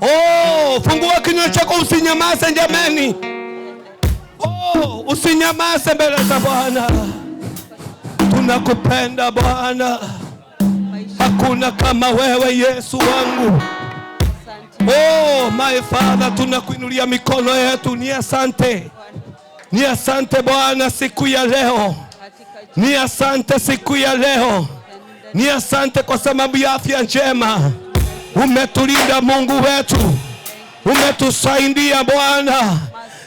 Oh, fungua kinywa chako, usinyamaze jameni. Oh, usinyamaze mbele za Bwana. Tunakupenda Bwana. Hakuna kama wewe Yesu wangu. Oh, my Father, tunakuinulia mikono yetu. Ni asante. Ni asante Bwana siku ya leo. Ni asante siku ya leo. Ni asante kwa sababu ya afya njema. Umetulinda Mungu wetu. Umetusaidia Bwana.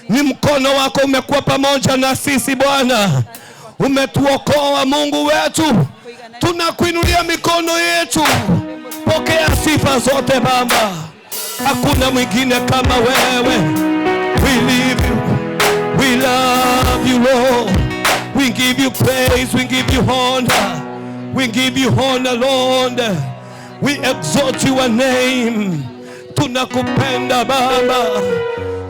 Ni mkono wako umekuwa pamoja na sisi Bwana. Umetuokoa Mungu wetu. Tunakuinulia mikono yetu. Pokea sifa zote Baba. Hakuna mwingine kama wewe. We live you. We love you Lord. We give you praise. We give you honor. We give you honor Lord. We exalt your name. Tunakupenda Baba.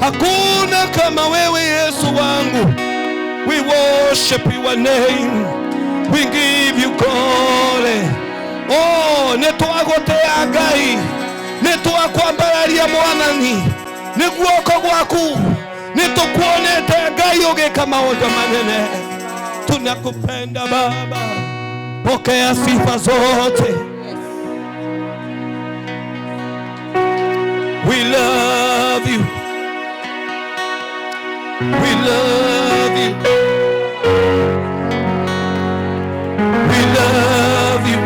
Hakuna kama wewe Yesu wangu. We worship your name. We give you glory. Oh, netwagotea Ngai. Netwakwambararia Mwathani. Ni guoko gwaku. Nitukuonete Ngai ugika maundu manene. Tunakupenda Baba. Pokea sifa zote. We love you. We love you. We love you.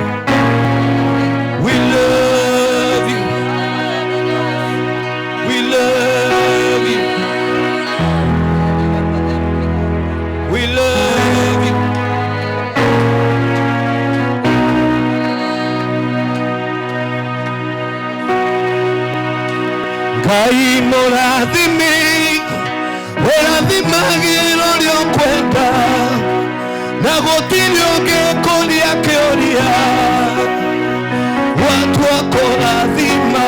We love you. We love you. We love you. Ngai mũrathimi, ũrathimagĩrwo rĩokwenda, na gũtirĩ ũngĩkũria kĩũria, watua kũrathima,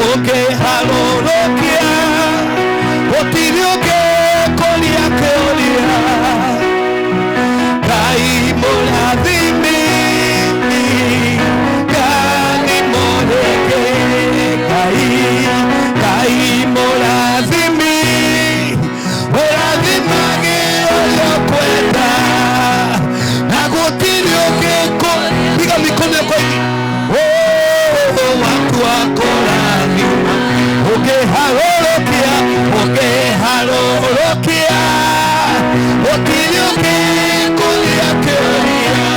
ũngĩharũrũkia, gũtirĩ ũngĩkũria kĩũria, Ngai mũrathimi, Ngai mũrege, Ngai mũrathimi, ũrathimagĩrwo rĩokwenda, na gũtirĩ ũngĩkũria. Piga mikono yako hivi. Oh, watu wako rathima, ũngĩharũrũkia, ũngĩharũrũkia, gũtirĩ ũngĩkũria kĩũria.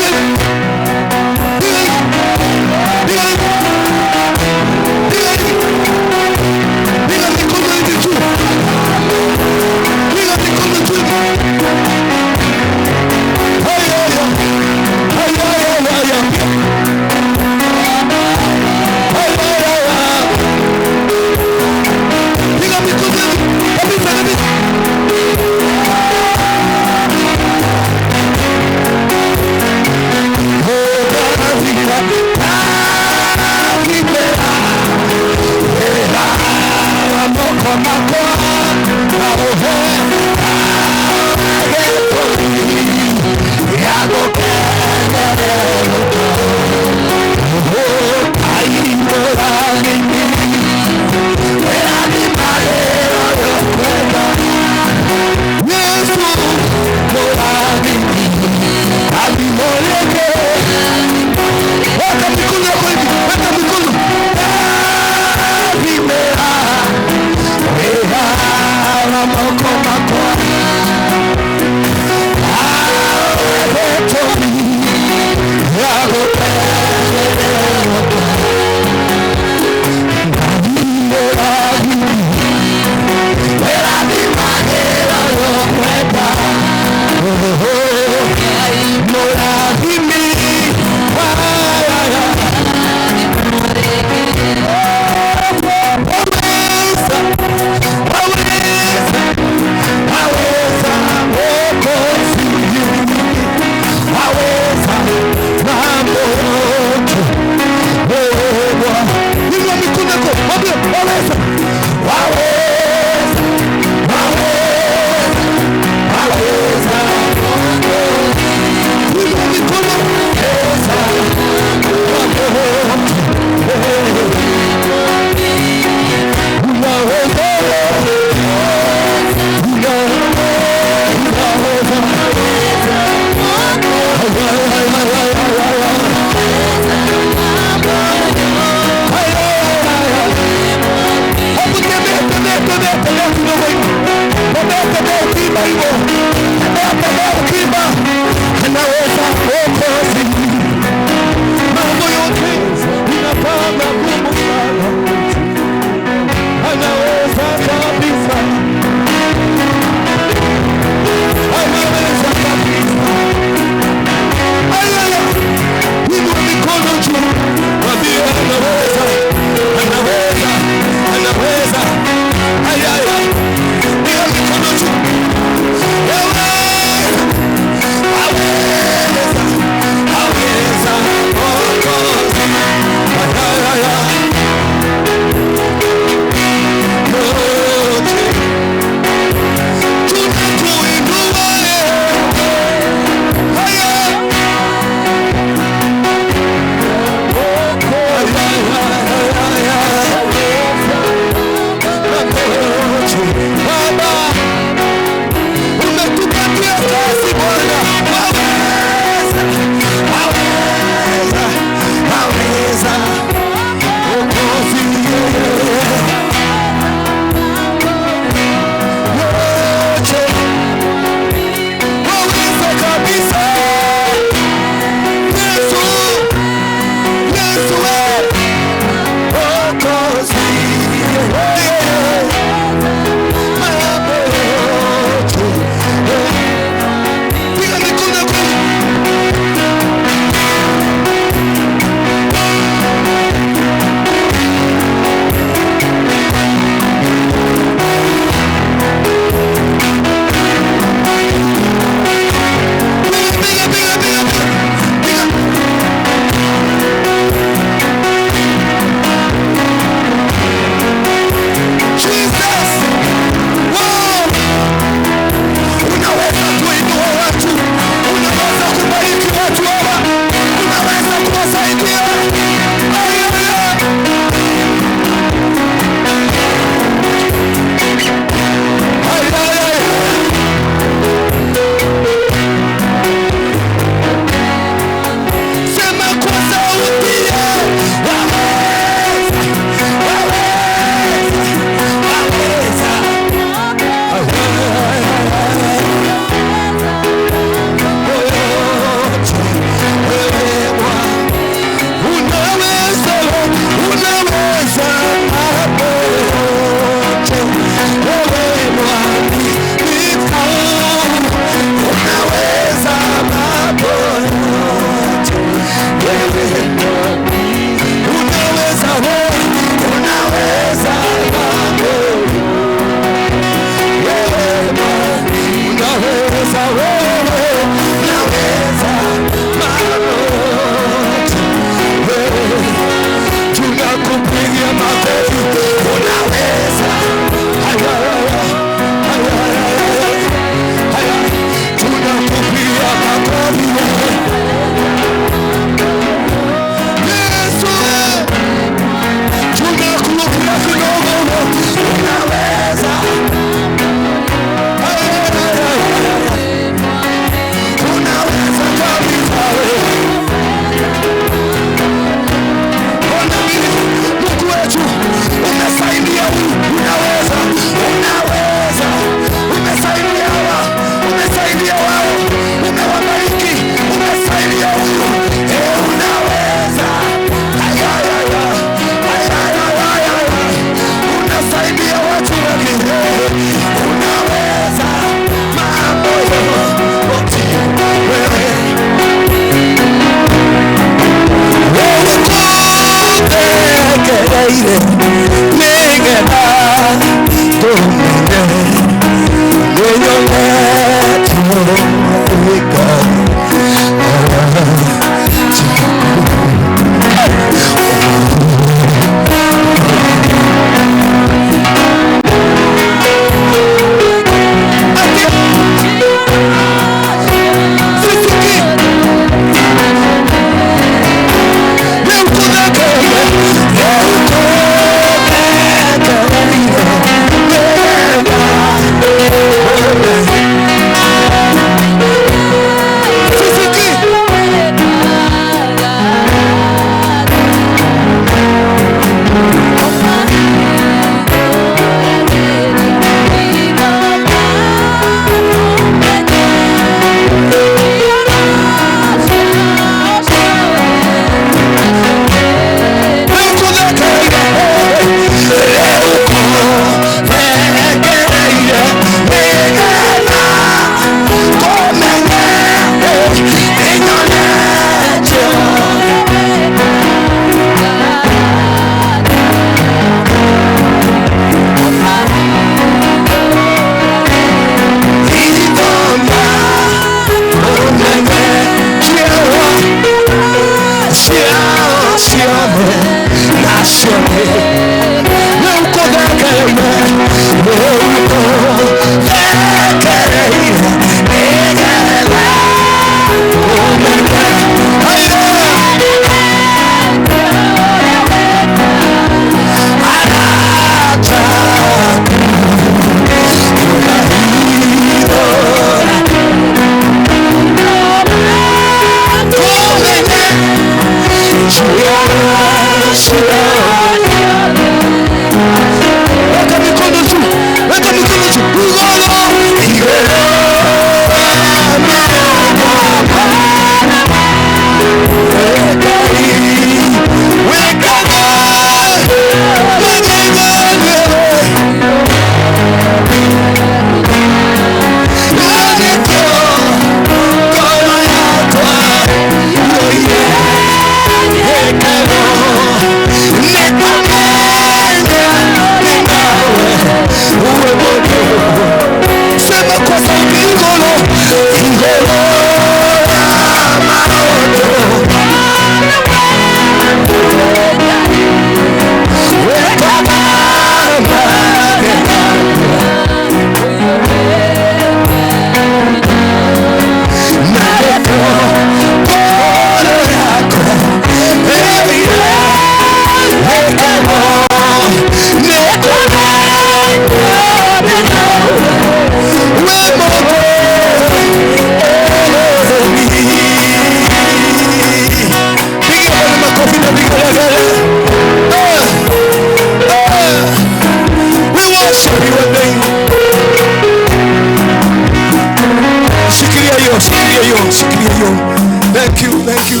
Thank you.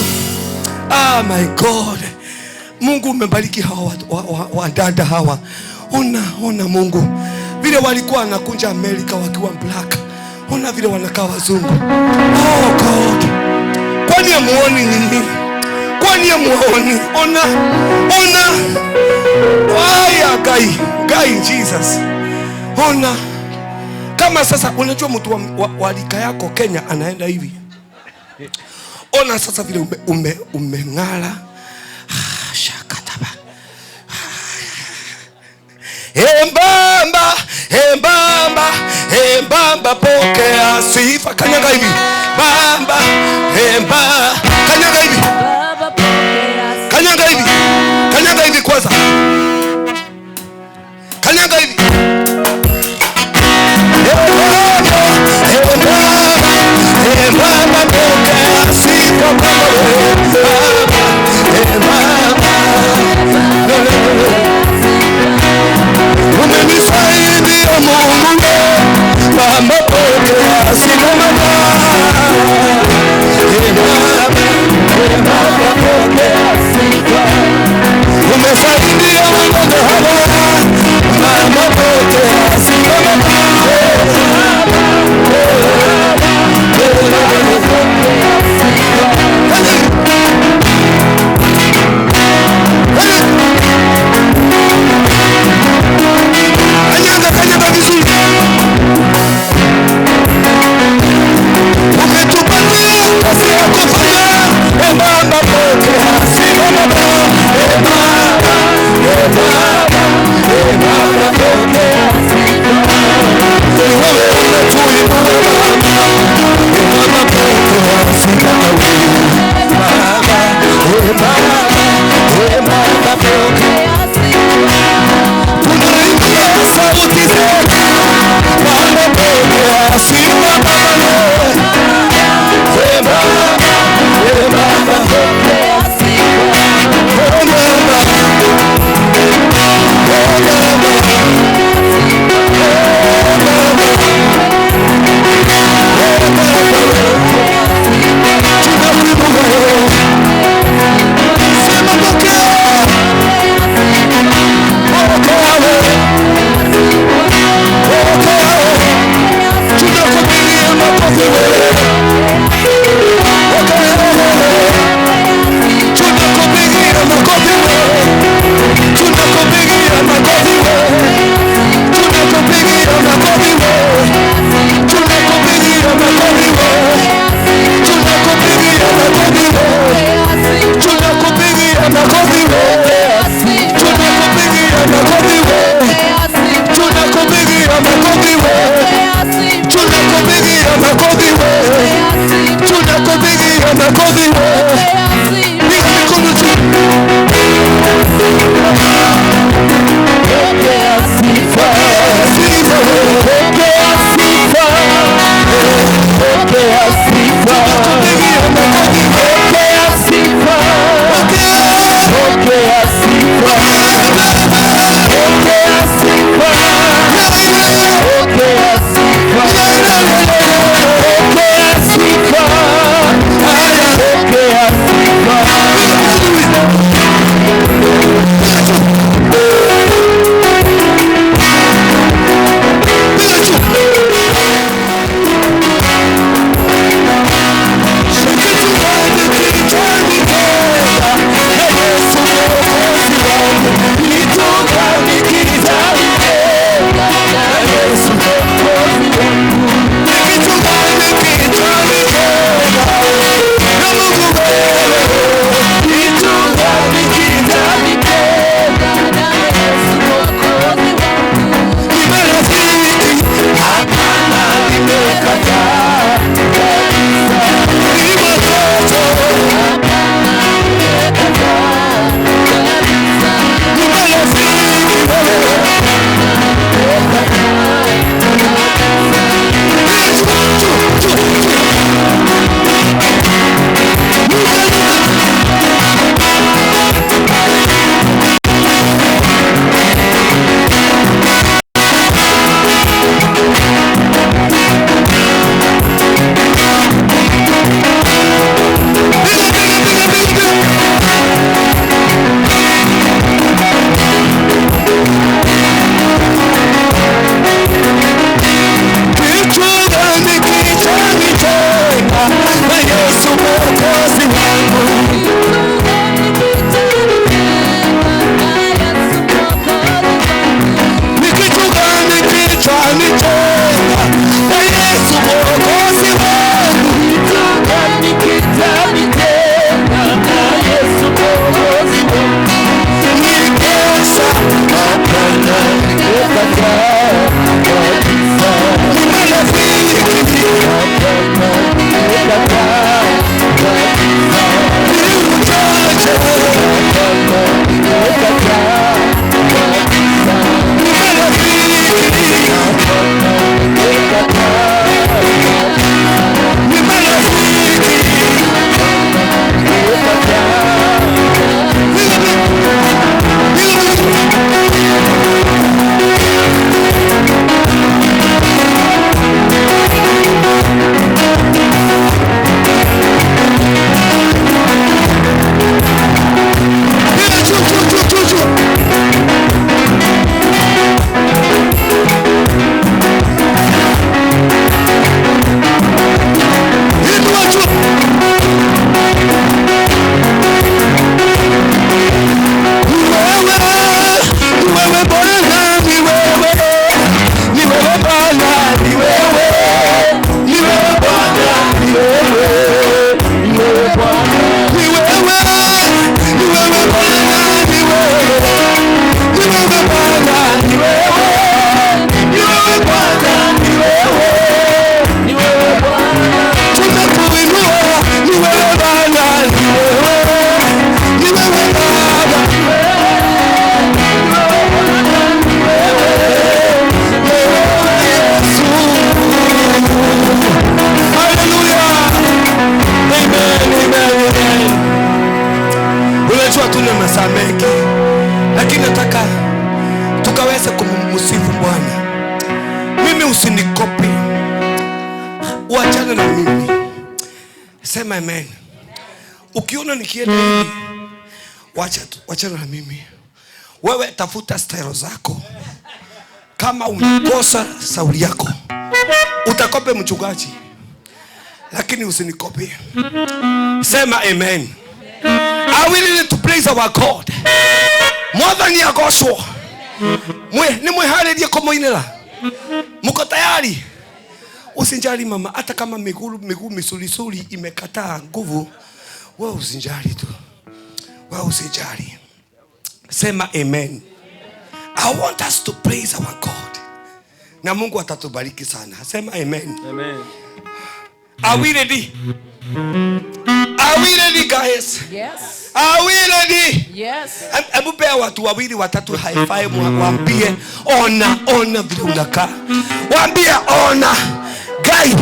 Ah, my God. Mungu umebariki hawa wadada hawa. Ona Mungu. Vile walikuwa wanakunja Amerika wakiwa black. Ona vile wanakaa wazungu. Oh God. Kwani amuoni nini? Kwani amuoni? Ona. Waya guy Jesus. Ona. Kama sasa unajua mtu wa rika yako Kenya anaenda hivi. Ona sasa vile umeng'ala. Shakataba. Embamba pokea sifa. Kanyaga hivi. Bamba, kanyaga hivi. Kanyaga hivi kwanza. Kanyaga hivi. Embamba pokea sifa kwa umenisaidia Mungu, Baba pokea sifa Embamba pokea sifa. Umesaidia Mungu Baba pokea sifa Kanyaga vizuri. Umetupatia kazi ya kufanya. Embamba pokea sifa Embamba pokea sifa. Wewe umetuinua Embamba pokea sifa Embamba pokea sifa. Tunaimbia sauti zetu Baba pokea sifa Embamba pokea sifa makofi. Piga mikono juu. Pokea sifa. Pokea sifa. Pokea sifa. Pokea sifa. Pokea sifa. Pokea sifa. Pokea sifa. Pokea sifa. Pokea usinikopi, uachane na mimi. Sema amen. Ukiona nikienda hivi, wachana na mimi. Wewe tafuta style zako. Kama unakosa sauli yako, utakope mchungaji, lakini usinikopi. Sema amen. Are we willing to praise our God more than your gospel? Ni mweharerie kumoinera. Muko tayari? Usinjali mama, hata kama miguu misulisuli imekataa nguvu, wewe usinjali tu. Wewe usinjali. Sema amen. I want us to praise our God. Na Mungu atatubariki sana. Sema amen. Amen. Are we ready? we ready guys? Yes. Are we ready? Yes. Hebu pea watu wawili watatu high five, waambie ona vile unakaa. Waambie ona. Guy,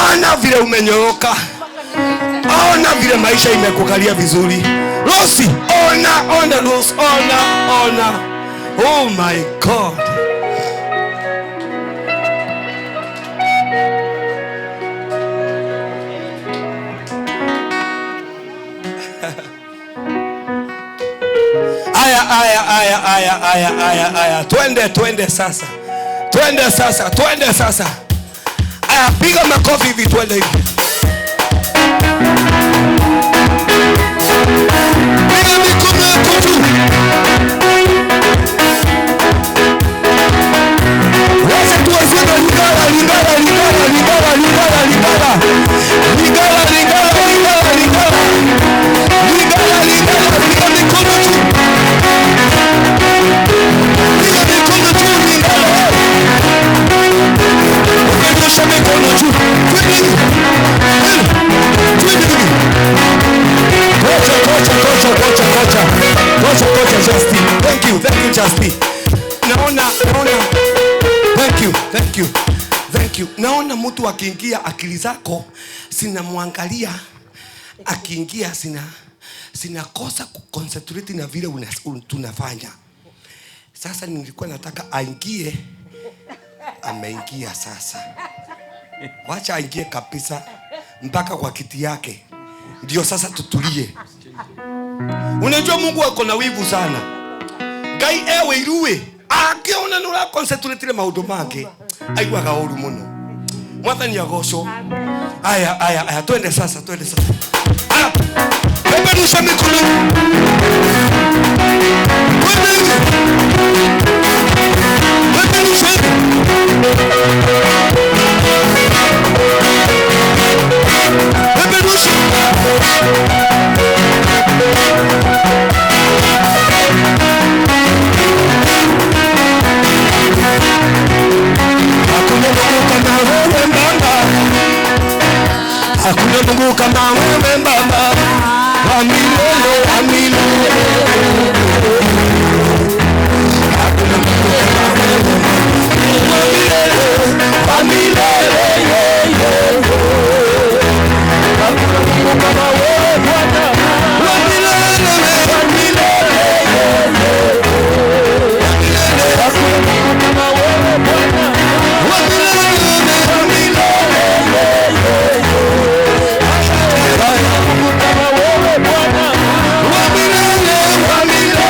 ona vile umenyoroka. Ona vile maisha imekukalia vizuri. Rosi, ona Rosi, ona. Oh my God. Aya. Twende sasa. Aya, piga makofi hivi, twende hivi. Piga mikono yako juu. Wacha tuwazime Lingala. Piga mikono juu. Nyosha mikono juu. Kocha Justin. Thank you Justin. Thank you. Naona mtu akiingia akili zako sinamwangalia, akiingia sinakosa kuconcentrate na vile tunafanya. Sasa nilikuwa nataka aingie, ameingia sasa. Wacha aingie kabisa mpaka kwa kiti yake. Ndio sasa tutulie. Unajua Mungu ako na wivu sana. Ngai ewe iruwe. Akiona nura concentrate na maundu make. Aigua gauru muno. Mwathani agocwo. Aya, twende sasa. Aya. Bebe rusha mikono. Bebe rusha. Hakuna Mungu kama wewe Baba, wa milele. Hakuna Mungu kama wewe, wa milele. Hakuna Mungu kama wewe Bwana, wa milele. Hakuna Mungu kama wewe Bwana, wa milele.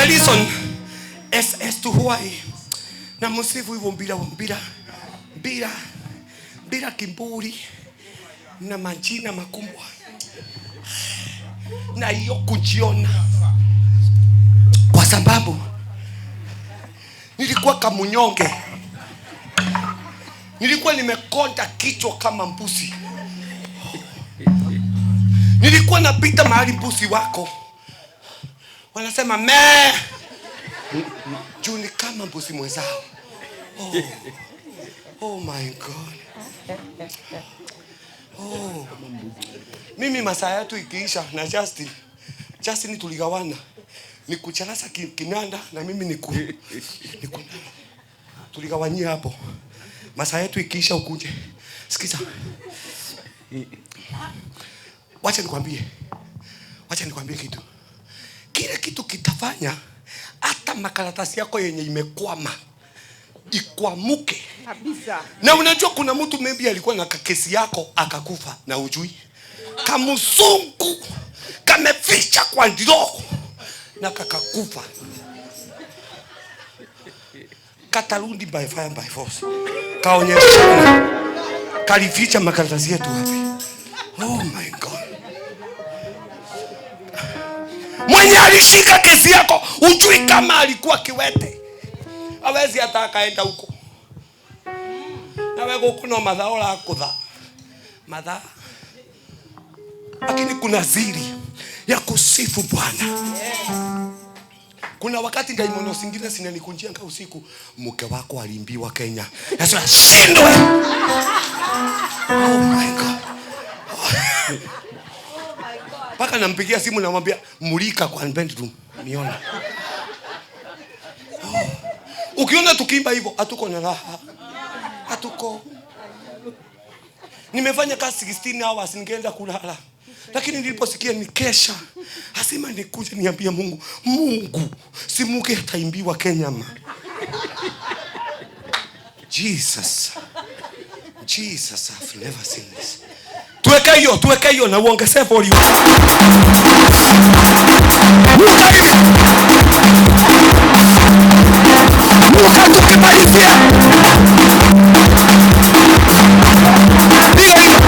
the reason as to why na msifu hivyo bila kiburi na majina makubwa na hiyo kujiona, kwa sababu nilikuwa kamunyonge, nilikuwa nimekonda kichwa kama mbuzi, nilikuwa napita mahali mbuzi wako wanasema me juu ni kama mbuzi mwenzao. Oh my God. Mimi masaa yetu ikiisha na Justin tuligawana, nikuchalasa kinanda na mimi tuligawanyia hapo. Masaa yetu ikiisha ukuje. Sikiza. Wacha nikwambie kitu. Kile kitu kitafanya hata makaratasi yako yenye imekwama ikwamuke kabisa. Na unajua kuna mtu maybe alikuwa na kesi yako akakufa na ujui. Kamusungu kameficha kwa ndiro na kakakufa. Katarundi by fire by force. Kaonyesha kalificha makaratasi yetu wapi? Oh my God. Mwenye alishika kesi yako ujui kama alikuwa kiwete. Hawezi hata akaenda huko. Na wewe kuna madhao la kudha. Madha. Lakini kuna zili ya kusifu Bwana. Kuna wakati ndaimono singine sinanikunjia nga usiku, mke wako alimbiwa Kenya. Nasema shindwe. Oh my God. Paka nampigia simu na mwambia mulika kwa bedroom niona. Ukiona tukiimba hivyo hatuko na raha. Hatuko. Nimefanya kazi 16 hours ningeenda kulala. Lakini niliposikia nikesha, asema nikuje niambie Mungu, si mke ataimbiwa Kenya ma. Jesus, I've never seen this. Tuweke hiyo na uongeze volume. Muka tukimalizia. Ndio hiyo.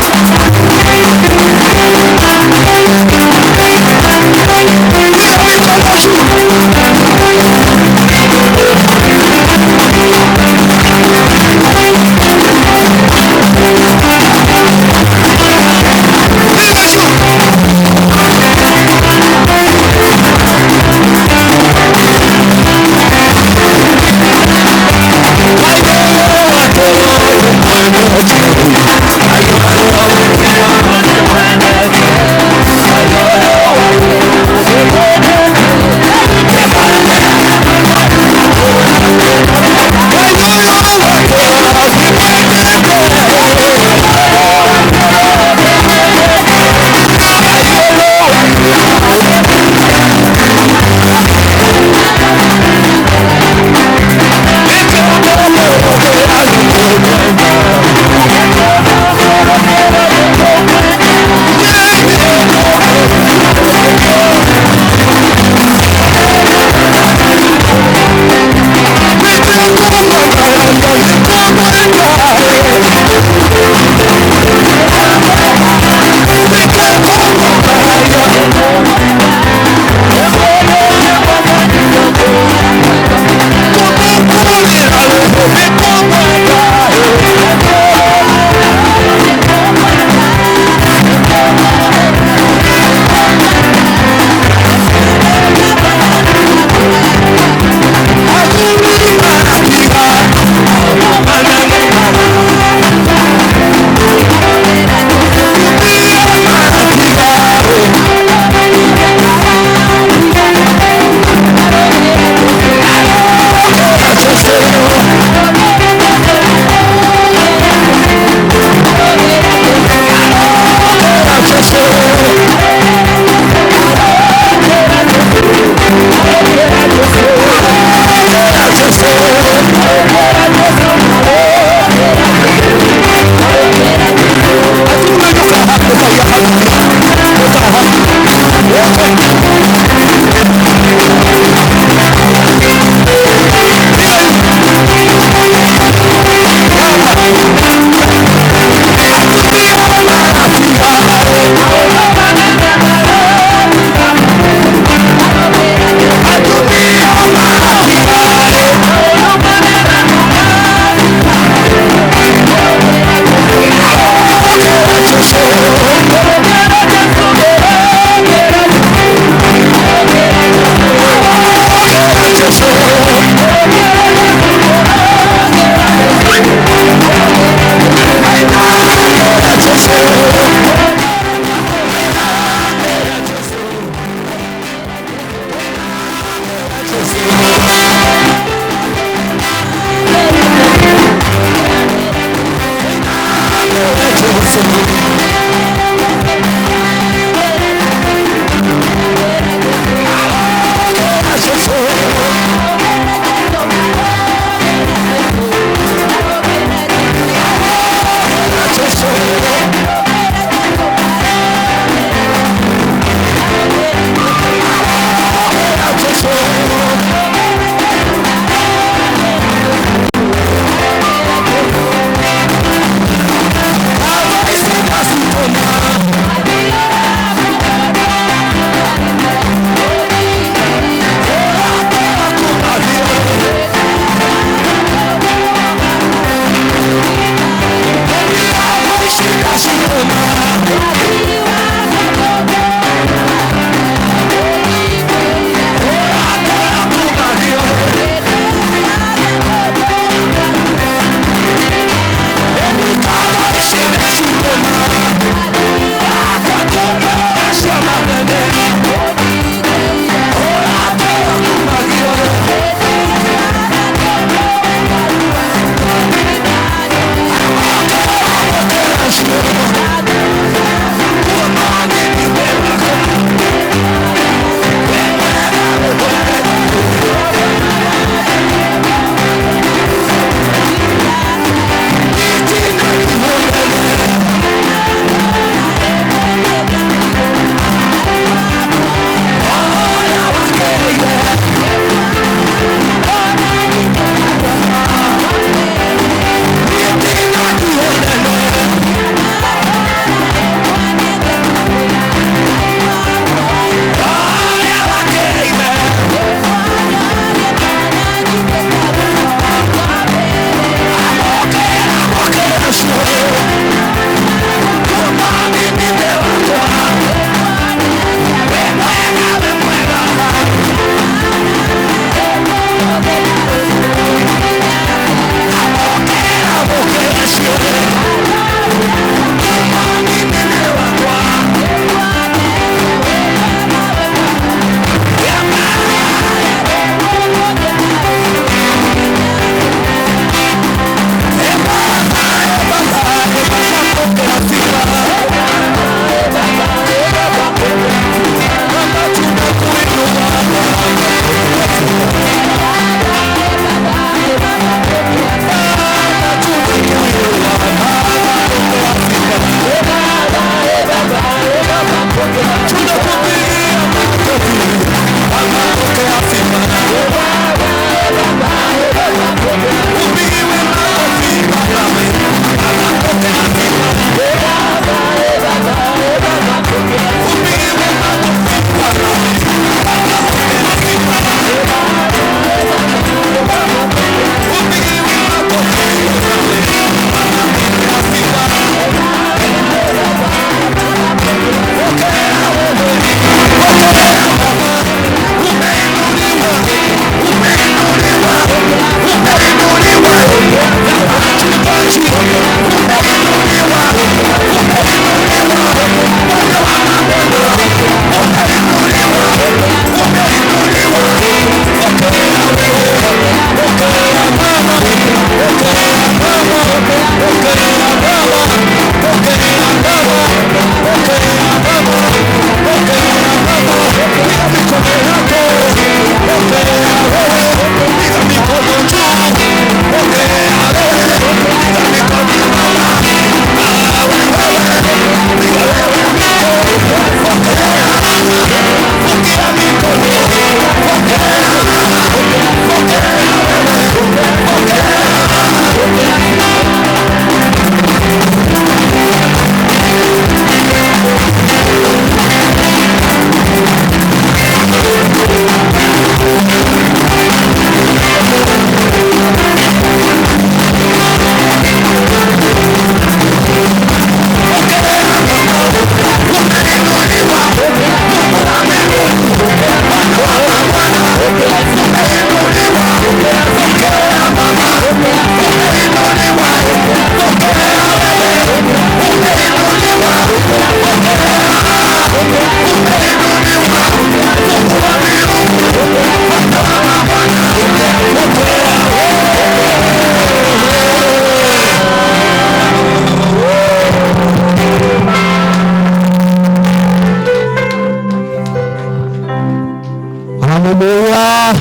Hallelujah.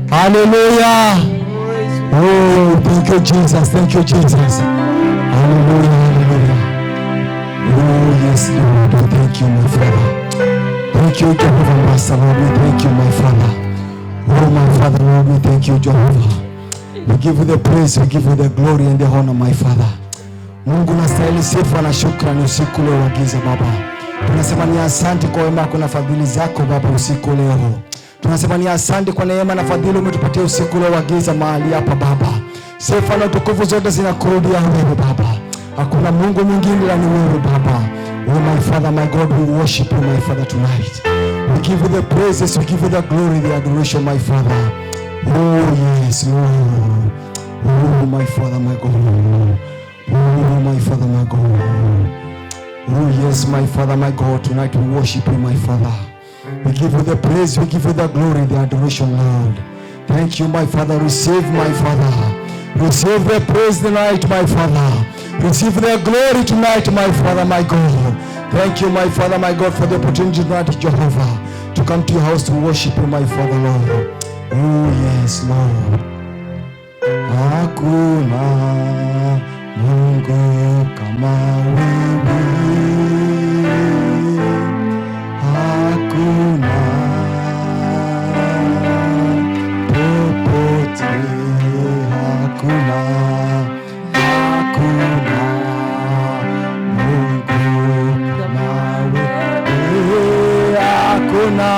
Hallelujah. Oh, thank you, Jesus. Thank you, Jesus. Hallelujah. Hallelujah. Oh, yes, Lord. Thank you, my Father. Thank you, Jehovah, Master, Lord. We thank you, my Father. Oh, my Father, Lord, we thank you, Jehovah. We give you the praise, we give you the glory and the honor, my Father. Mungu nastahili sifa na shukrani usiku leo wa giza Baba. Tunasema ni asante kwa wema wako na fadhili zako Baba usiku leo. Tunasema ni asante kwa neema na fadhili umetupatia usiku leo wa giza mahali hapa Baba. Sifa na utukufu zote zinakurudia wewe Baba. Hakuna Mungu mwingine ila ni wewe Baba. Oh my Father, my God, we worship you, my Father, tonight. We give you the praises, we give you the glory, the adoration, my Father. Oh yes, Lord. Oh my Father, my God. Oh my Father, my God. Oh yes, my Father, my God. Tonight we worship you, my Father. We give you the praise, we give you the glory, the adoration, Lord. Thank you, my Father. Receive, my Father. Receive the praise tonight, my Father. Receive the glory tonight, my Father, my God. Thank you, my Father, my God, for the opportunity tonight, Jehovah, to come to your house to worship you, my Father, Lord. Oh yes, Lord. Hakuna Mungu kama wewe. Hakuna popote. Hakuna Mungu kama wewe. Hakuna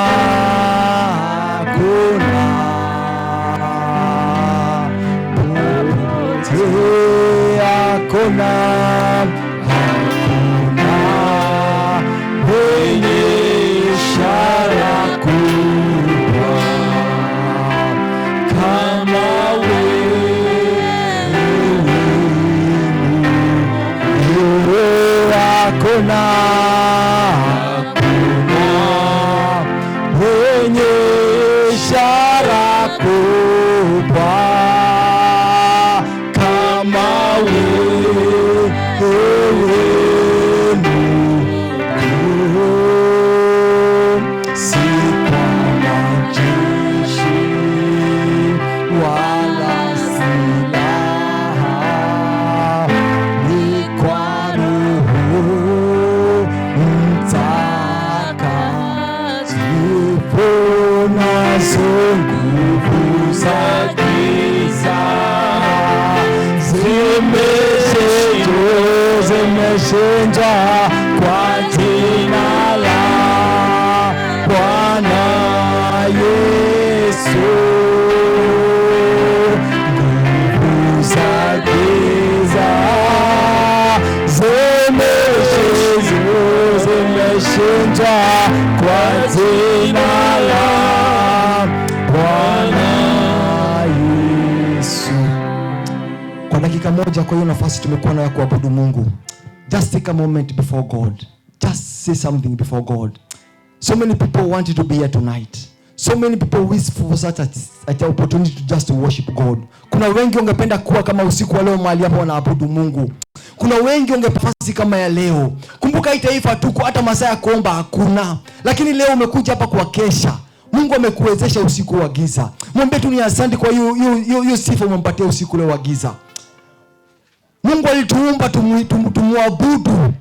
hakuna wenye ishara kubwa kama wewe. Hakuna wenye ishara kubwa kama zimeshinda kwa jina la Bwana Yesu. Nguvu za giza zimeshinda kwa jina la Bwana Yesu. Kwa dakika moja, kwa hiyo nafasi tumekuwa nayo kuabudu Mungu. Just take a moment before God. Just say something before God. So many people want you to be here tonight. So many people wish for such an opportunity to just worship God. Kuna wengi wangependa kuwa kama usiku wa leo mahali hapa wanaabudu Mungu. Kuna wengi wangepasi kama ya leo. Kumbuka hii taifa tuko hata masaa ya kuomba hakuna. Lakini leo umekuja hapa kwa kesha. Mungu amekuwezesha usiku wa giza. Mwambie tu ni asante kwa hiyo sifa umempatia usiku leo wa giza. Mungu alituumba tumuabudu.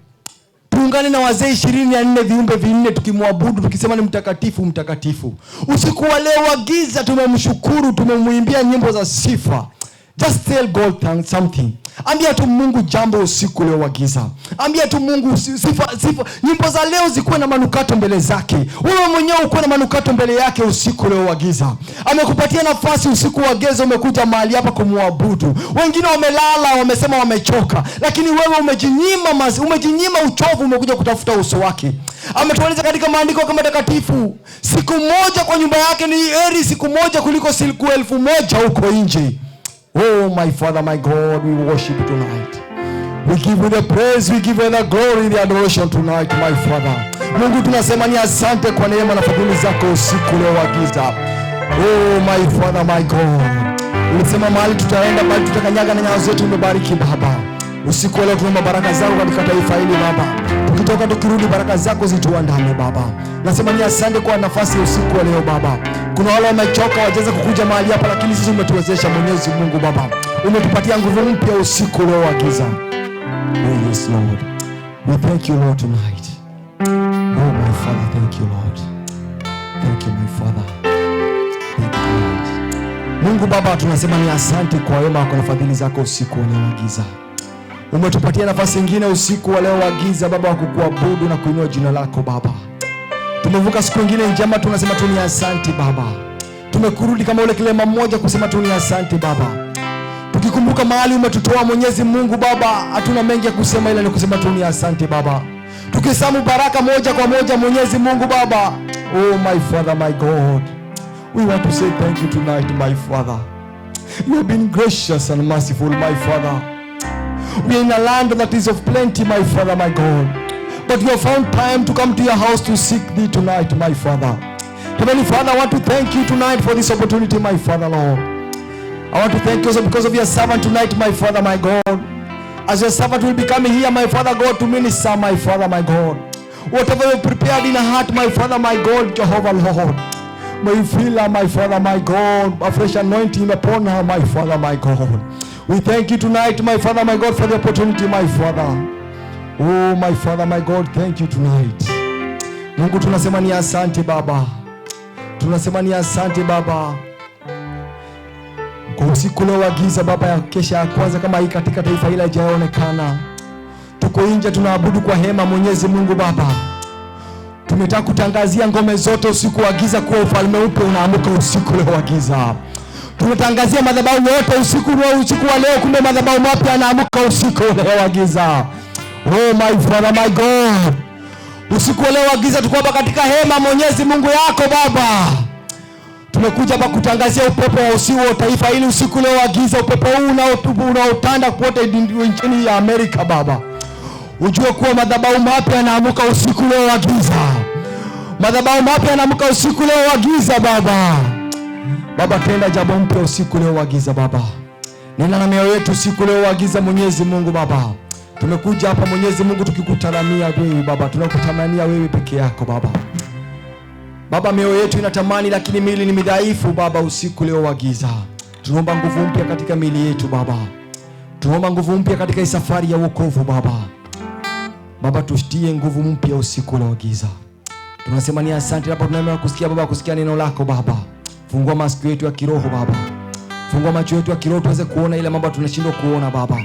Tuungane na wazee 24 viumbe vinne tukimwabudu tukisema ni mtakatifu mtakatifu. Usiku wa leo wa giza tumemshukuru, tumemwimbia nyimbo za sifa. Just tell God something. Ambia tu Mungu jambo usiku leo wa giza. Ambia tu Mungu sifa. Nyimbo za leo zikuwe na manukato mbele zake. Wewe mwenyewe uko na manukato mbele yake usiku leo wa giza. Amekupatia nafasi usiku wa giza, umekuja mahali hapa kumwabudu. Wengine wamelala, wamesema wamechoka, lakini wewe umejinyima uchovu, umekuja kutafuta uso wake. Ametueleza katika maandiko kama takatifu, siku moja kwa nyumba yake ni heri siku moja kuliko siku 1000 huko nje. Oh my Father, my God, we worship you tonight. We give you the praise, we give you the glory, the adoration tonight, my Father. Mungu tunasema ni asante kwa neema na fadhili zako usiku leo wa giza. Oh my Father, my God. Ulisema mahali tutaenda, mahali tutakanyaga na nyayo zetu umebariki Baba. Usiku leo tunaomba baraka zako katika taifa hili Baba. tukitoka tukirudi, baraka zako zituandame Baba. Nasema ni asante kwa nafasi ya usiku wa leo Baba. Kuna wale wamechoka wajeza kukuja mahali hapa, lakini sisi umetuwezesha Mwenyezi Mungu Baba. Umetupatia nguvu mpya usiku leo wa giza. Oh yes Lord. We thank you Lord tonight. Oh my Father, thank you Lord. Thank you my Father. Thank you Lord. Mungu Baba, tunasema ni asante kwa wema wako na fadhili zako usiku wa leo wa giza. Umetupatia nafasi nyingine usiku wa leo wa giza Baba wa kukuabudu na kuinua jina lako Baba. Tumevuka siku nyingine njema, tunasema tu ni asante Baba. Tumekurudi kama ule kilema mmoja kusema tu ni asante Baba. Tukikumbuka mahali umetutoa Mwenyezi Mungu Baba, hatuna mengi ya kusema ila ni kusema tu ni asante Baba. Tukisamu baraka moja kwa moja Mwenyezi Mungu Baba. Oh my Father, my God. We want to say thank you tonight my Father. You have been gracious and merciful my Father. We are in a land that is of plenty my Father, my God. But we have found time to come to your house to seek thee tonight my Father. Heavenly Father, I want to thank you tonight for this opportunity my Father Lord. I want to thank you also because of your servant tonight my Father, my God. As your servant will be coming here my Father God to minister my Father, my God. Whatever you prepared in her heart my Father, my God, Jehovah Lord. May you feel her my Father, my God, a fresh anointing upon her my Father, my God. We thank you tonight my Father, my God, for the opportunity my Father. Oh my Father, my God, thank you tonight. Mungu tunasema ni asante Baba. Tunasema ni asante Baba. Kwa usiku leo wa giza Baba ya kesha ya kwanza kama hii katika taifa hili haijaonekana. Tuko nje tunaabudu kwa hema Mwenyezi Mungu Baba. Tumetaka kutangazia ngome zote usiku wa giza kuwa ufalme upe unaamuka usiku leo wa giza. Tumetangazia madhabahu yote usiku wa leo, kumbe madhabahu mapya yanaamuka usiku leo wa giza. Oh my Father, my God. Usiku leo wa giza tuko hapa katika hema Mwenyezi Mungu yako Baba. Tumekuja hapa kutangazia upepo wa usiku wa taifa hili usiku leo wa giza, upepo huu unaotanda kote nchini ya Amerika Baba. Ujue kuwa madhabahu mapya yanaamuka usiku leo wa giza. Madhabahu mapya yanaamuka usiku leo wa giza Baba. Baba, tenda jambo mpya usiku leo wa giza Baba. Nena na mioyo yetu usiku leo wa giza Mwenyezi Mungu Baba. Tumekuja hapa Mwenyezi Mungu tukikutamania wewe Baba. Tunakutamania wewe peke yako Baba. Baba, mioyo yetu inatamani lakini miili ni midhaifu Baba usiku leo wa giza. Tunaomba nguvu mpya katika miili yetu Baba. Tunaomba nguvu mpya katika safari ya wokovu Baba. Baba, tushtie nguvu mpya usiku leo wa giza. Tunasema ni asante hapa tunaomba kusikia Baba, kusikia neno lako Baba. Fungua masikio yetu ya kiroho Baba. Fungua macho yetu ya kiroho tuweze kuona ile mambo tunashindwa kuona Baba.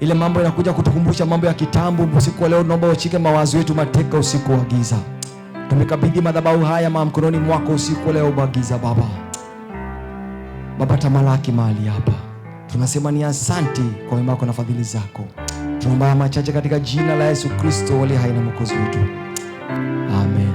Ile mambo inakuja kutukumbusha mambo ya kitambo usiku wa leo, tunaomba ushike mawazo yetu mateka usiku wa giza. Tumekabidhi madhabahu haya mkononi mwako usiku wa leo wa giza Baba. Baba, tamalaki mahali hapa. Tunasema ni asante kwa wema wako na fadhili zako. Tunaomba machache katika jina la Yesu Kristo aliye hai na mwokozi wetu. Amen.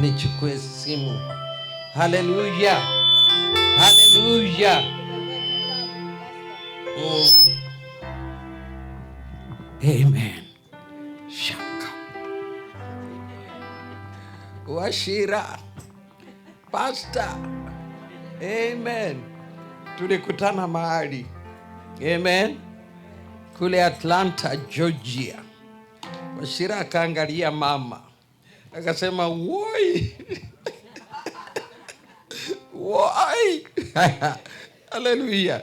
Nichukue simu. Haleluya. Haleluya. Amen. Shaka. Washira. Pastor. Amen. Tulikutana mahali. Amen. Kule Atlanta, Georgia. Washira akaangalia mama. Akasema woi. Woi. Haleluya.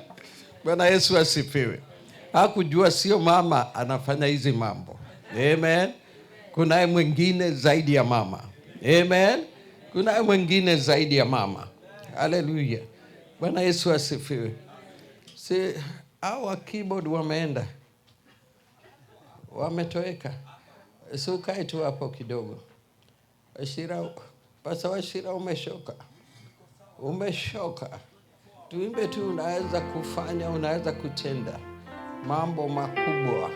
Bwana Yesu asifiwe. Hakujua sio mama anafanya hizi mambo. Amen. Kunaye mwingine zaidi ya mama. Amen. Kunaye mwingine zaidi ya mama. Haleluya. Bwana Yesu asifiwe. Si hawa keyboard wameenda. Wametoweka. Si ukae tu hapo kidogo. Washira, Pastor Washira umeshoka. Umeshoka. Tuimbe tu, unaweza kufanya, unaweza kutenda mambo makubwa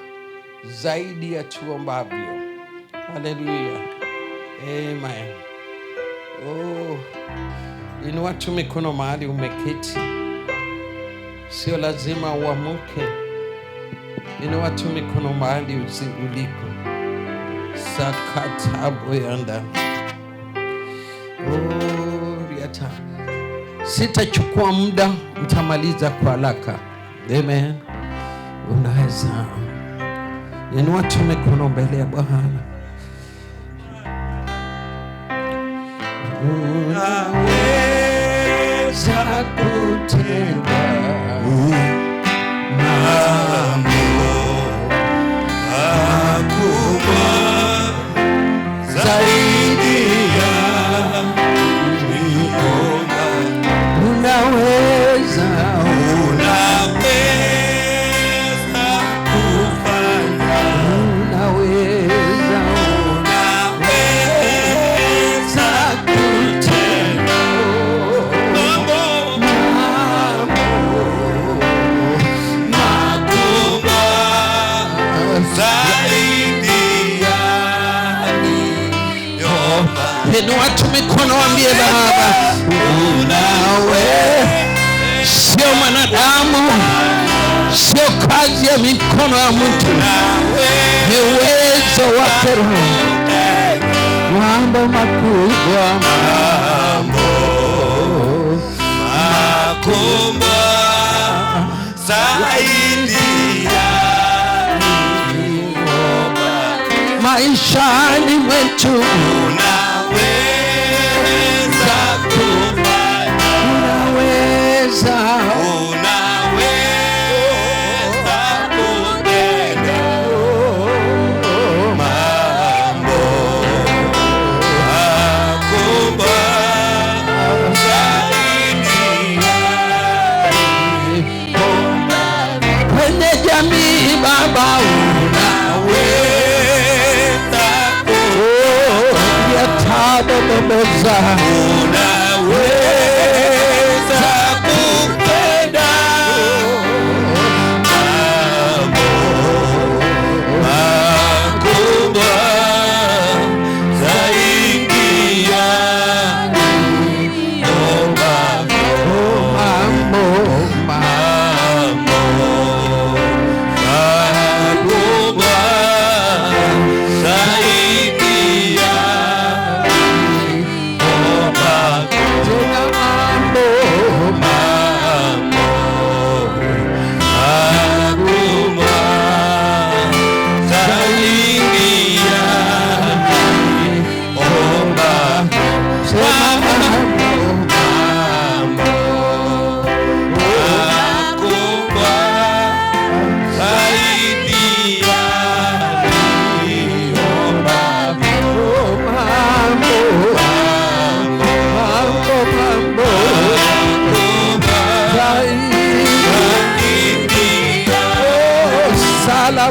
zaidi ya tuombavyo. Haleluya. Amen. Oh, inua tu mikono mahali umeketi. Sio lazima uamuke. Inua tu mikono mahali uliko. Sakata boyanda. Oh, riata. Sitachukua muda, mtamaliza kwa haraka. Amen. Unaweza inua tu mikono mbele ya Bwana. Unaweza kutenda mambo makubwa zaidi ya kuomba. Unaweza kufanya, unaweza kutenda mambo makubwa zaidi ya niomba. Inua tu mikono, waambie Baba, sio mwanadamu, sio kazi ya mikono ya mtu, ni uwezo wake Roho. Mambo makubwa, zaidi ya niomba. Maishani mwetu unaweza kufanya, unaweza kutenda mambo makubwa zaidi ya niomba. Kwenye jamii Baba, unaweza kuyatabebeza, unaweza kupenda mambo makubwa zaidi ya niomba. Mambo makubwa zaidi ya niomba. Tena mambo makubwa zaidi ya niomba.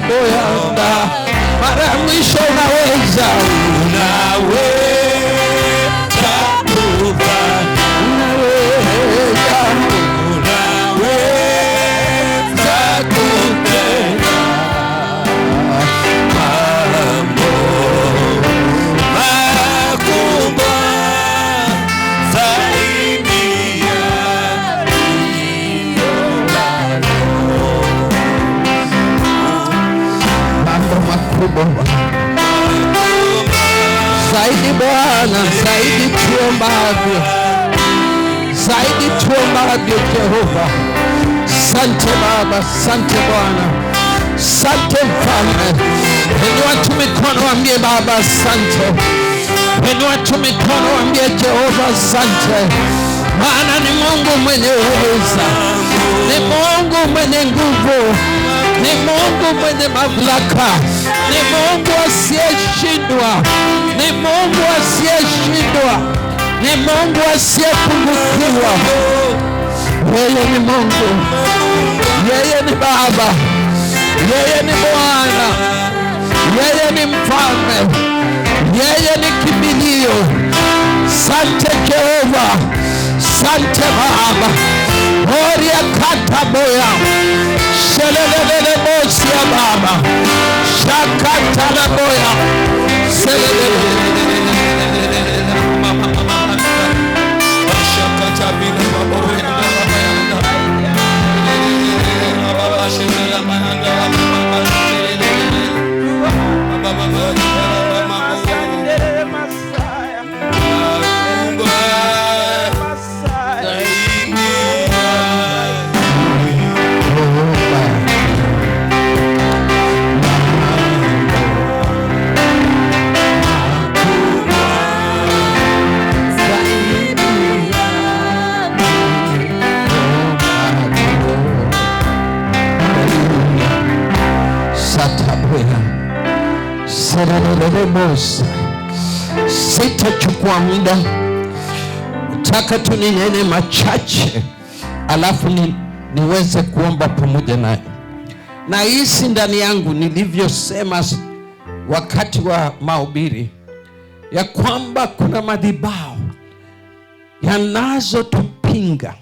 Boyanda, mara ya mwisho unaweza kufanya, unaweza kutenda mambo makubwa zaidi ya makubwa zaidi Bwana, zaidi tuombavyo, zaidi tuombavyo Jehova. Sante Baba, sante Bwana, sante Mfalme. Inua tu mikono, waambie Baba sante. Inua tu mikono, waambie Jehova sante, maana ni Mungu mwenye uweza, ni Mungu mwenye nguvu, ni Mungu mwenye mamlaka, ni Mungu asiyeshindwa, ni Mungu asiyeshindwa, ni Mungu asiyepungukiwa. Yeye ni Mungu, yeye ni Baba, yeye ni Bwana, yeye ni Mfalme, yeye ni kimbilio. Sante Jehova, sante Baba, Oria kataboya. Selelele bosia baba. Shakata la boya. Selelele. Shakata bila baboya. Sitachukua muda, nataka tu ninene machache alafu niweze kuomba pamoja naye. Na hisi ndani yangu nilivyosema wakati wa mahubiri ya kwamba kuna madhabahu yanazotupinga,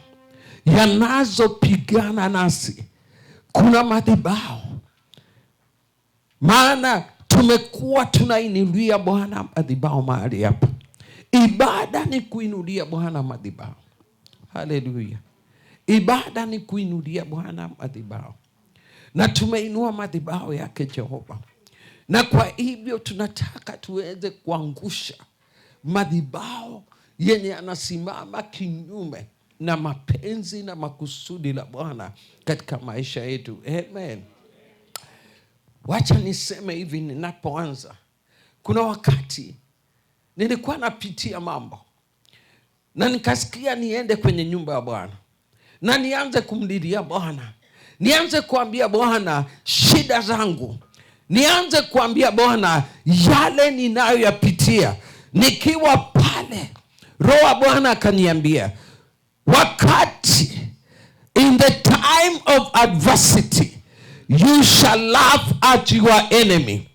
yanazopigana nasi. Kuna madhabahu, maana tumekuwa tunainulia Bwana madhabahu mahali hapa. Ibada ni kuinulia Bwana madhabahu. Haleluya. Ibada ni kuinulia Bwana madhabahu. Na tumeinua madhabahu yake Jehova. Na kwa hivyo tunataka tuweze kuangusha madhabahu yenye anasimama kinyume na mapenzi na makusudi la Bwana katika maisha yetu. Amen. Wacha niseme hivi ninapoanza. Kuna wakati nilikuwa napitia mambo na nikasikia niende kwenye nyumba ya Bwana na nianze kumlilia Bwana, nianze kuambia Bwana shida zangu, nianze kuambia Bwana yale ninayoyapitia. Nikiwa pale, Roho wa Bwana akaniambia, wakati, in the time of adversity, you shall laugh at your enemy.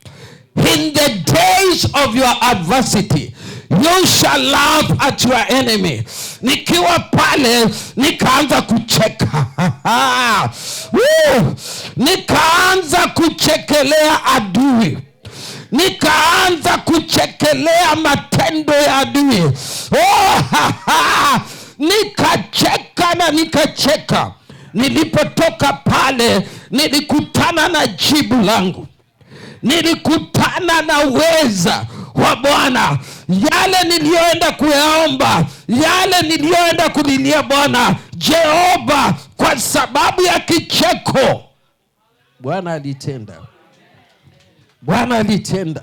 In the days of your adversity, you shall laugh at your enemy. Nikiwa pale nikaanza kucheka. Nikaanza kuchekelea adui. Nikaanza kuchekelea matendo ya adui. Nikacheka na nikacheka. Nilipotoka pale nilikutana na jibu langu. Nilikutana na uweza wa Bwana. Yale niliyoenda kuyaomba, yale niliyoenda kulilia Bwana Jehova, kwa sababu ya kicheko, Bwana alitenda. Bwana alitenda.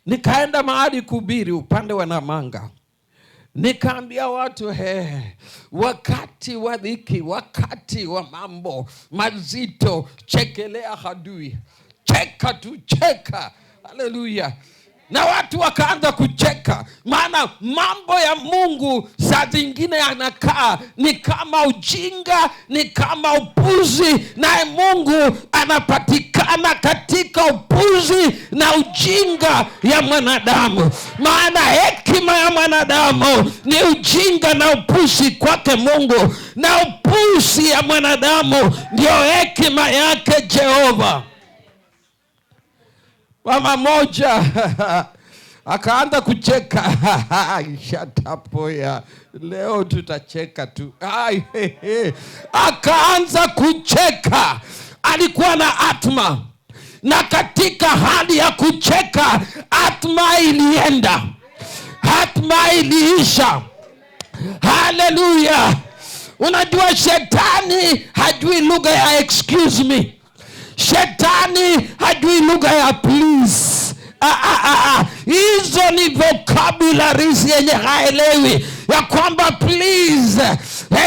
Nikaenda mahali kuhubiri upande wa Namanga. Nikaambia watu, wakati wa dhiki, wakati wa mambo mazito, chekelea adui. Cheka tu, cheka. Haleluya. Na watu wakaanza kucheka, maana mambo ya Mungu saa zingine yanakaa ni kama ujinga, ni kama upuzi, naye Mungu anapatikana katika upuzi na ujinga ya mwanadamu. Maana hekima ya mwanadamu ni ujinga na upuzi kwake Mungu, na upuzi ya mwanadamu ndio hekima yake Jehova. Mama moja akaanza kucheka. Shut up ya. Leo tutacheka tu. Akaanza kucheka. Alikuwa na atma. Na katika hali ya kucheka, atma ilienda. Atma iliisha. Haleluya. Unajua shetani hajui lugha ya excuse me. Shetani hajui lugha ya please. Hizo ni vocabularies yenye haelewi ya kwamba please,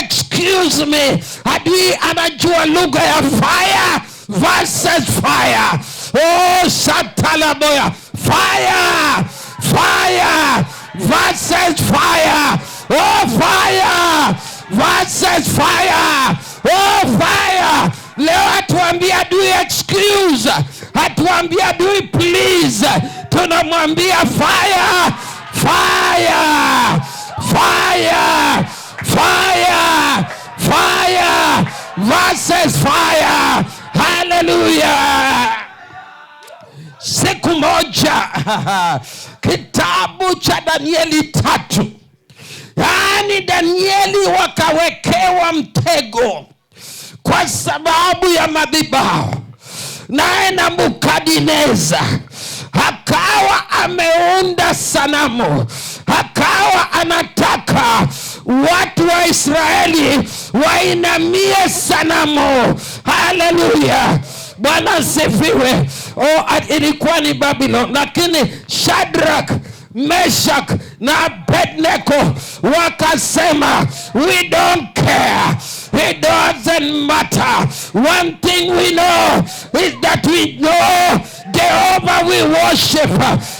excuse me. Hajui anajua lugha ya fire versus fire. Oh, satalaboya. Fire, fire versus fire. Oh, fire versus fire. Oh, fire. Leo hatuambia adui excuse, hatuambia adui please, tunamwambia fire, fire, fire, fire, fire versus fire. Hallelujah. Siku moja kitabu cha Danieli 3, yaani Danieli wakawekewa mtego kwa sababu ya madhabahu, naye Nebukadneza akawa ameunda sanamu, akawa anataka watu wa Israeli wainamie sanamu. Haleluya, Bwana asifiwe. Ilikuwa ni Babylon, lakini Shadrach, Meshach na Abednego wakasema, we don't care, it doesn't matter. One thing we know is that we know Jehovah we worship,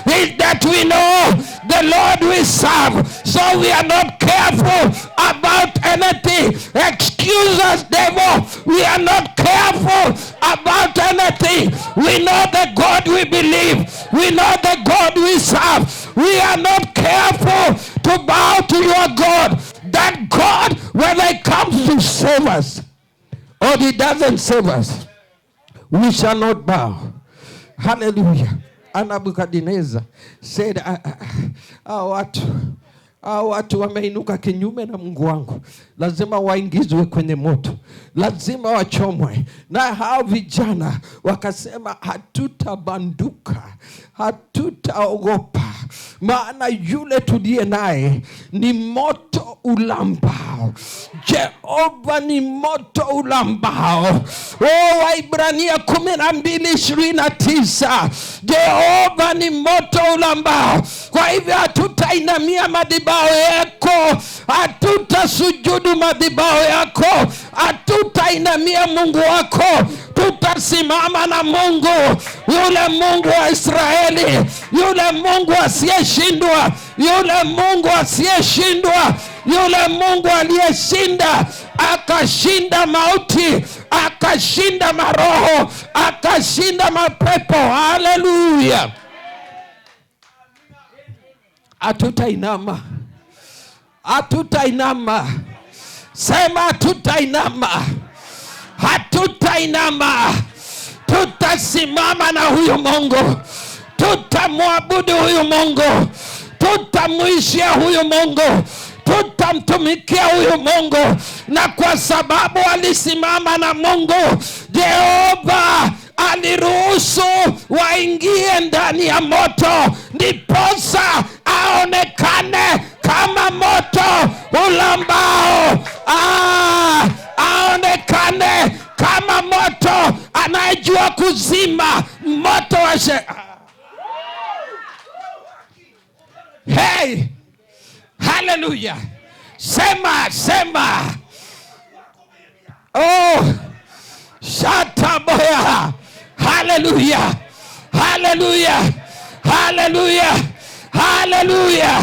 is that we know the Lord we serve. So we are not careful about anything. Excuse us, devil. We are not careful about anything. We know the God we believe. We know the God we serve. We are not careful to bow to your God. That God, when it comes to save us, or he doesn't save us, we shall not bow. Hallelujah. And Nebukadnezar said, watu wameinuka kinyume na Mungu wangu, lazima waingizwe kwenye moto, lazima wachomwe. Na hao vijana wakasema, hatutabanduka, hatutaogopa, maana yule tuliye naye ni moto ulambao. Jehova ni moto ulambao. Waibrania 12:29, Jehova ni moto ulambao. Kwa hivyo hatutainamia madhabahu yako, hatutasujudu madhabahu yako, hatutainamia Mungu wako. Tutasimama na Mungu, yule Mungu wa Israeli, yule Mungu asiyeshindwa, yule Mungu asiyeshindwa, yule Mungu aliyeshinda, akashinda mauti, akashinda maroho, akashinda mapepo. Haleluya. Hatutainama, hatutainama. Sema hatutainama, hatutainama. Tutasimama na huyu Mungu, tutamwabudu huyu Mungu, tutamwishia huyu Mungu, tutamtumikia huyu Mungu. Na kwa sababu alisimama na Mungu, Jehova aliruhusu waingie ndani ya moto, ndiposa aonekane kama moto ulambao. Aonekane kama moto anayejua kuzima moto wa Hey, hallelujah. Sema. Oh, shataboya. Hallelujah. Hallelujah. Hallelujah. Hallelujah.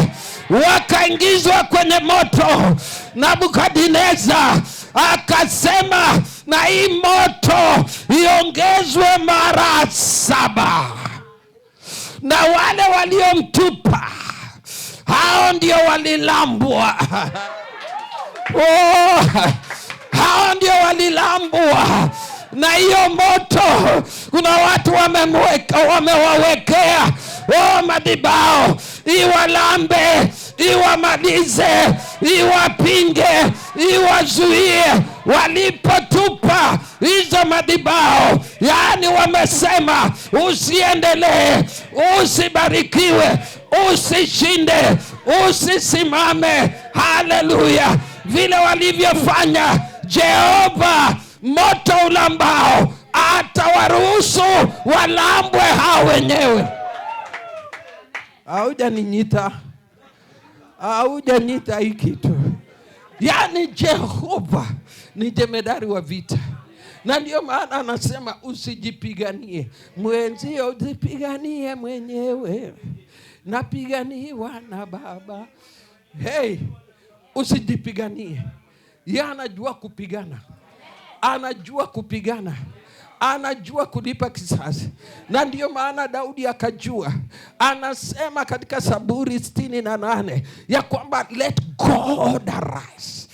Wakaingizwa kwenye moto. Nebukadneza akasema, na hii moto iongezwe mara 7. Na wale waliomtupa, hao ndio walilambwa. Hao ndio walilambwa na hiyo moto. Kuna watu wamewawekea madhabahu, iwalambe, iwamalize, iwapinge, iwazuie. Walipotupa hizo madhabahu, yaani wamesema, usiendelee, usibarikiwe, usishinde, usisimame. Haleluya. Vile walivyofanya, Jehova moto ulambao atawaruhusu walambwe hao wenyewe. Haujaniita hii kitu. Yaani Jehova ni jemedari wa vita. Na ndio maana anasema usijipiganie mwenzio, usipiganie mwenyewe, napiganiwa na Baba. Hey, usijipiganie. Yeye anajua kupigana, anajua kupigana, anajua kulipa kisasi. Na ndio maana Daudi akajua, anasema katika Zaburi 68 ya kwamba let God arise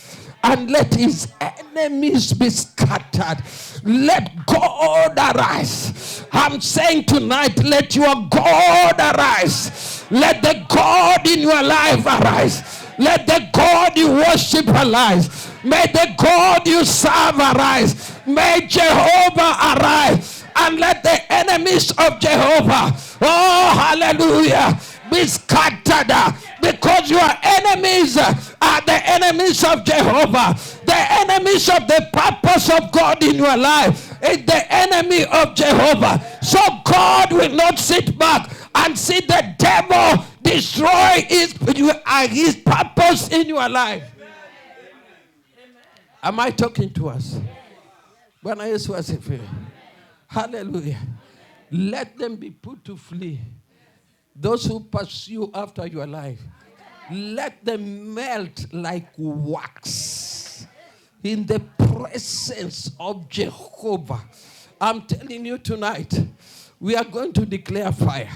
and let his enemies be scattered. Let God arise. I'm saying tonight, let your God arise. Let the God in your life arise. Let the God you worship arise. May the God you serve arise. May Jehovah arise. And let the enemies of Jehovah, oh hallelujah, be scattered. Because your enemies are the enemies of Jehovah. The enemies of the purpose of God in your life is the enemy of Jehovah. So God will not sit back and see the devil destroy his purpose in your life. Am I talking to us? Bwana Yesu asifiwe. Hallelujah. Let them be put to flee. Those who pursue after your life, let them melt like wax in the presence of Jehovah. I'm telling you tonight, we are going to declare fire.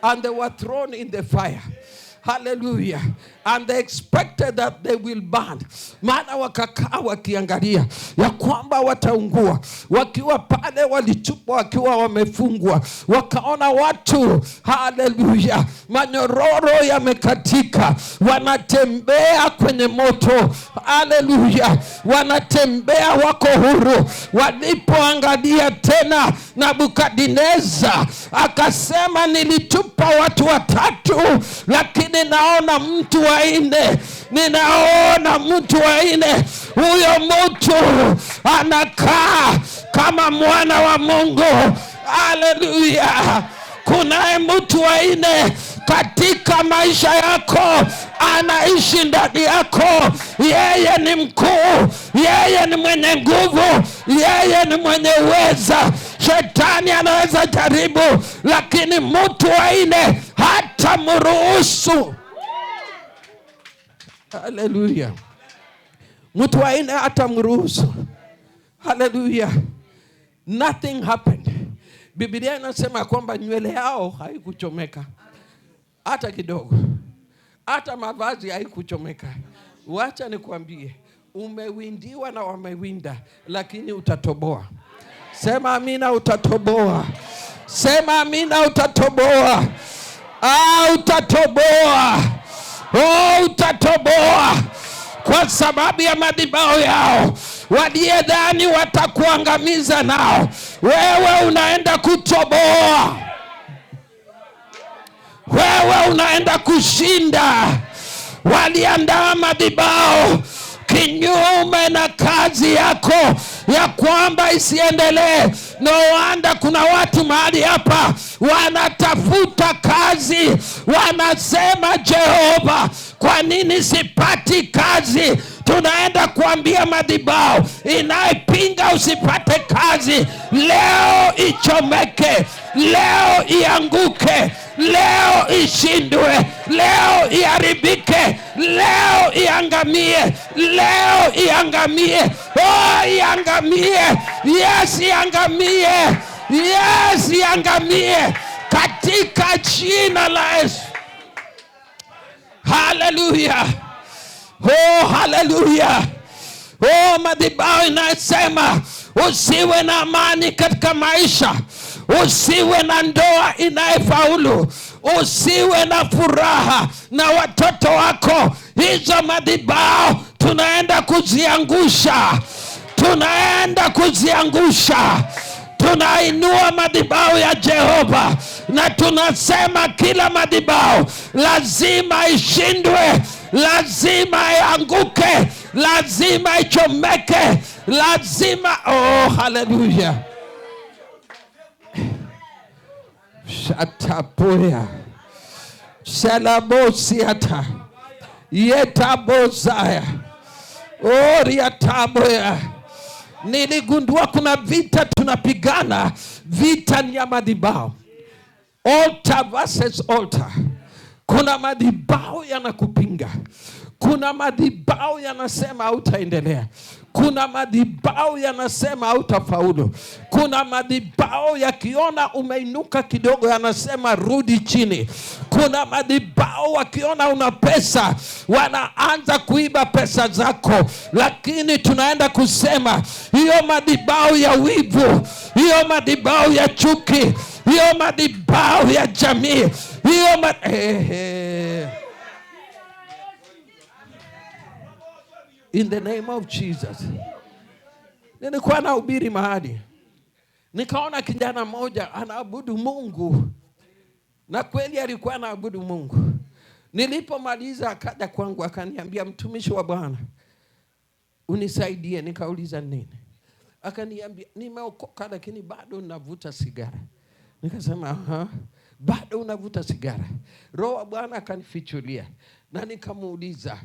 And they were thrown in the fire. Hallelujah. And they expected that they will burn. Maana wakakaa wakiangalia ya kwamba wataungua. Wakiwa pale walitupwa wakiwa wamefungwa. Wakaona watu, hallelujah, manyororo yamekatika. Wanatembea kwenye moto. Hallelujah. Wanatembea wako huru. Walipoangalia tena, Nebukadneza akasema, nilitupa watu 3, lakini naona mtu wa 4. Ninaona mtu wa 4. Huyo mtu anakaa kama mwana wa Mungu. Haleluya. Kunaye mtu wa 4 katika maisha yako, anaishi ndani yako. Yeye ni mkuu, yeye ni mwenye nguvu, yeye ni mwenye uweza. Shetani anaweza jaribu, lakini mtu wa 4 hata mruhusu. Hallelujah. Mtu wa 4 hata mruhusu. Hallelujah. Nothing happened. Biblia inasema kwamba nywele yao haikuchomeka hata kidogo. Hata mavazi haikuchomeka. Wacha nikwambie, umewindiwa na wamewinda, lakini utatoboa. Sema amina, utatoboa. Sema amina, utatoboa. Utatoboa. Utatoboa. Kwa sababu ya madhabahu yao, waliodhani watakuangamiza nao, wewe unaenda kutoboa. Wewe unaenda kushinda. Waliandaa madhabahu kinyume na kazi yako ya kwamba isiendelee. No wonder kuna watu mahali hapa wanatafuta kazi, wanasema, Jehova, kwa nini sipati kazi? Tunaenda kuambia madhabahu inayopinga usipate kazi, leo ichomeke, leo ianguke, leo ishindwe, leo iharibike, leo iangamie, leo iangamie. Iangamie. Yes, iangamie. Yes, iangamie katika jina la Yesu. Hallelujah. Hallelujah. Madhabahu inasema usiwe na amani katika maisha, usiwe na ndoa inayefaulu, usiwe na furaha na watoto wako. Hizo madhabahu tunaenda kuziangusha. Tunaenda kuziangusha. Tunainua madhabahu ya Jehova na tunasema kila madhabahu lazima ishindwe, lazima ianguke, lazima ichomeke, lazima. Hallelujah. Shatapoya Shalabosiata Yetabozaya Oriataboya. Niligundua kuna vita tunapigana. Vita ni ya madhabahu. Altar versus altar. Kuna madhabahu yanakupinga. Kuna madhabahu yanasema hautaendelea. Kuna madhabahu yanasema hautafaulu. Kuna madhabahu yakiona umeinuka kidogo yanasema rudi chini. Kuna madhabahu wakiona una pesa wanaanza kuiba pesa zako. Lakini tunaenda kusema hiyo madhabahu ya wivu, hiyo madhabahu ya chuki, hiyo madhabahu ya jamii, hiyo in the name of Jesus. Nilikuwa nahubiri mahali, nikaona kijana mmoja anaabudu Mungu, na kweli alikuwa anaabudu Mungu. Nilipomaliza akaja kwangu akaniambia, mtumishi wa Bwana, unisaidie. Nikauliza nini? Akaniambia, nimeokoka lakini bado navuta sigara. Nikasema bado unavuta sigara? Roho wa Bwana akanifichulia, na nikamuuliza,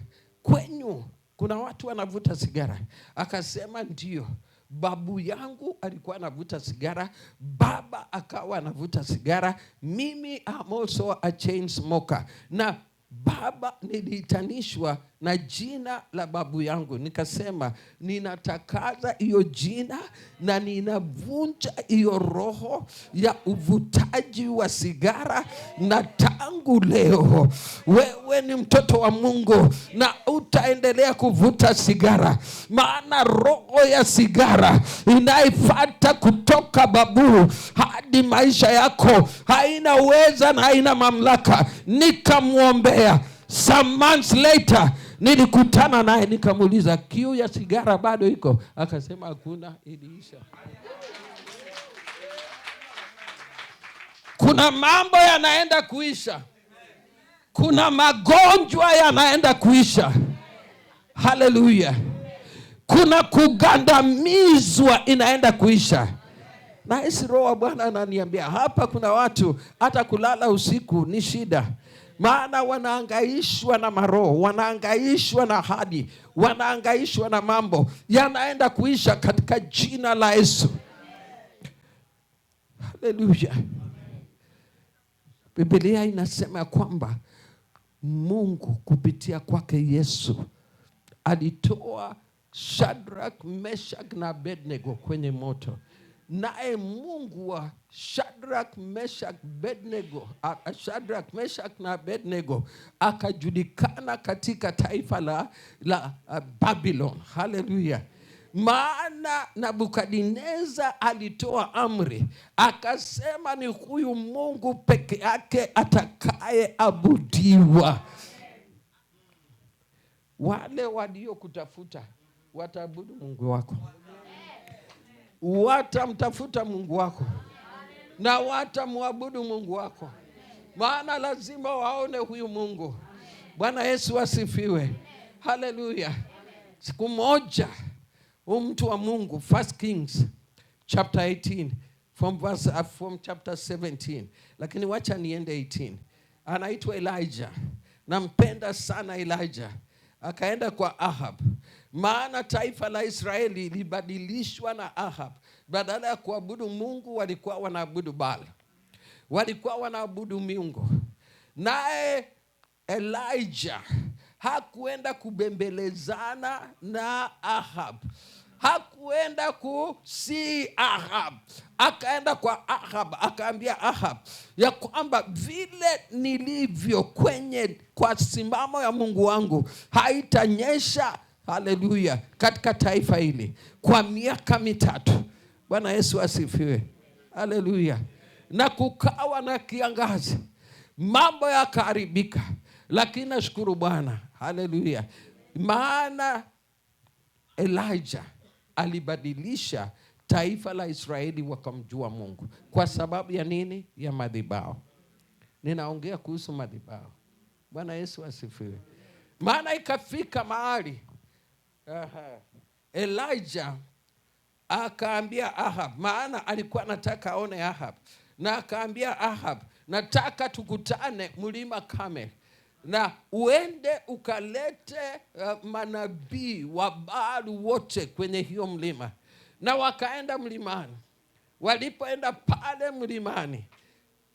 kwenyu kuna watu wanavuta sigara? Akasema ndio, babu yangu alikuwa anavuta sigara, baba akawa anavuta sigara, mimi am also a chain smoker. Na baba niliitanishwa na jina la babu yangu. Nikasema ninatakaza hiyo jina na ninavunja hiyo roho ya uvutaji wa sigara, na tangu leo wewe ni mtoto wa Mungu na utaendelea kuvuta sigara, maana roho ya sigara inaifuata kutoka babu hadi maisha yako, haina uweza na haina mamlaka. Nikamwombea. Some months later nilikutana naye, nikamuuliza, kiu ya sigara bado iko? Akasema hakuna, iliisha. Kuna mambo yanaenda kuisha. Kuna magonjwa yanaenda kuisha. Haleluya. Kuna kugandamizwa inaenda kuisha. Na hisi Roho wa Bwana ananiambia hapa kuna watu hata kulala usiku ni shida. Maana wanaangaishwa na maroho, wanaangaishwa na hadi, wanaangaishwa na mambo yanaenda kuisha katika jina la Yesu. Haleluya. Biblia inasema kwamba Mungu kupitia kwake Yesu alitoa Shadrach, Meshach na Abednego kwenye moto. Naye Mungu wa Shadrach, Meshach, Meshach na Abednego akajulikana katika taifa la Babylon. Haleluya. Maana Nebukadneza alitoa amri, akasema ni huyu Mungu peke yake atakaye abudiwa. Wale waliokutafuta wataabudu Mungu wako, watamtafuta Mungu wako na watamwabudu Mungu wako, maana lazima waone huyu Mungu. Bwana Yesu asifiwe. Haleluya. Siku moja mtu wa Mungu, 1 Kings chapter 18 from chapter 17, lakini wacha niende 18. Anaitwa Elijah. Nampenda sana Elijah. Akaenda kwa Ahab. Maana taifa la Israeli libadilishwa na Ahab. Badala ya kuabudu Mungu walikuwa wanaabudu Baal. Walikuwa wanaabudu miungu. Naye Elijah hakuenda kubembelezana na Ahab. Hakuenda kusi Ahab. Akaenda kwa Ahab, akaambia Ahab ya kwamba vile nilivyo kwa simamo ya Mungu wangu haitanyesha, haleluya, katika taifa hili kwa miaka 3. Bwana Yesu asifiwe. Haleluya. Na kukawa na kiangazi, mambo yakaharibika, lakini nashukuru Bwana. Haleluya. Maana Elijah alibadilisha taifa la Israeli wakamjua Mungu. Kwa sababu ya nini? Ya madhabahu. Ninaongea kuhusu madhabahu. Bwana Yesu asifiwe. Maana ikafika mahali Elijah akaambia Ahab, maana alikuwa anataka aone Ahab, na akaambia Ahab, nataka tukutane mlima Karmel na uende ukalete manabii wa Baal wote kwenye hiyo mlima. Na wakaenda mlimani. Walipoenda pale mlimani,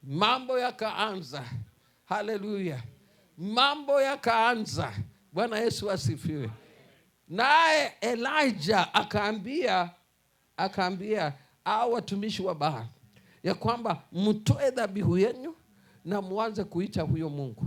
mambo yakaanza. Haleluya. Mambo yakaanza. Bwana Yesu asifiwe. Naye Elijah akaambia hao watumishi wa Baali ya kwamba mtoe dhabihu yenu na muanze kuita huyo Mungu.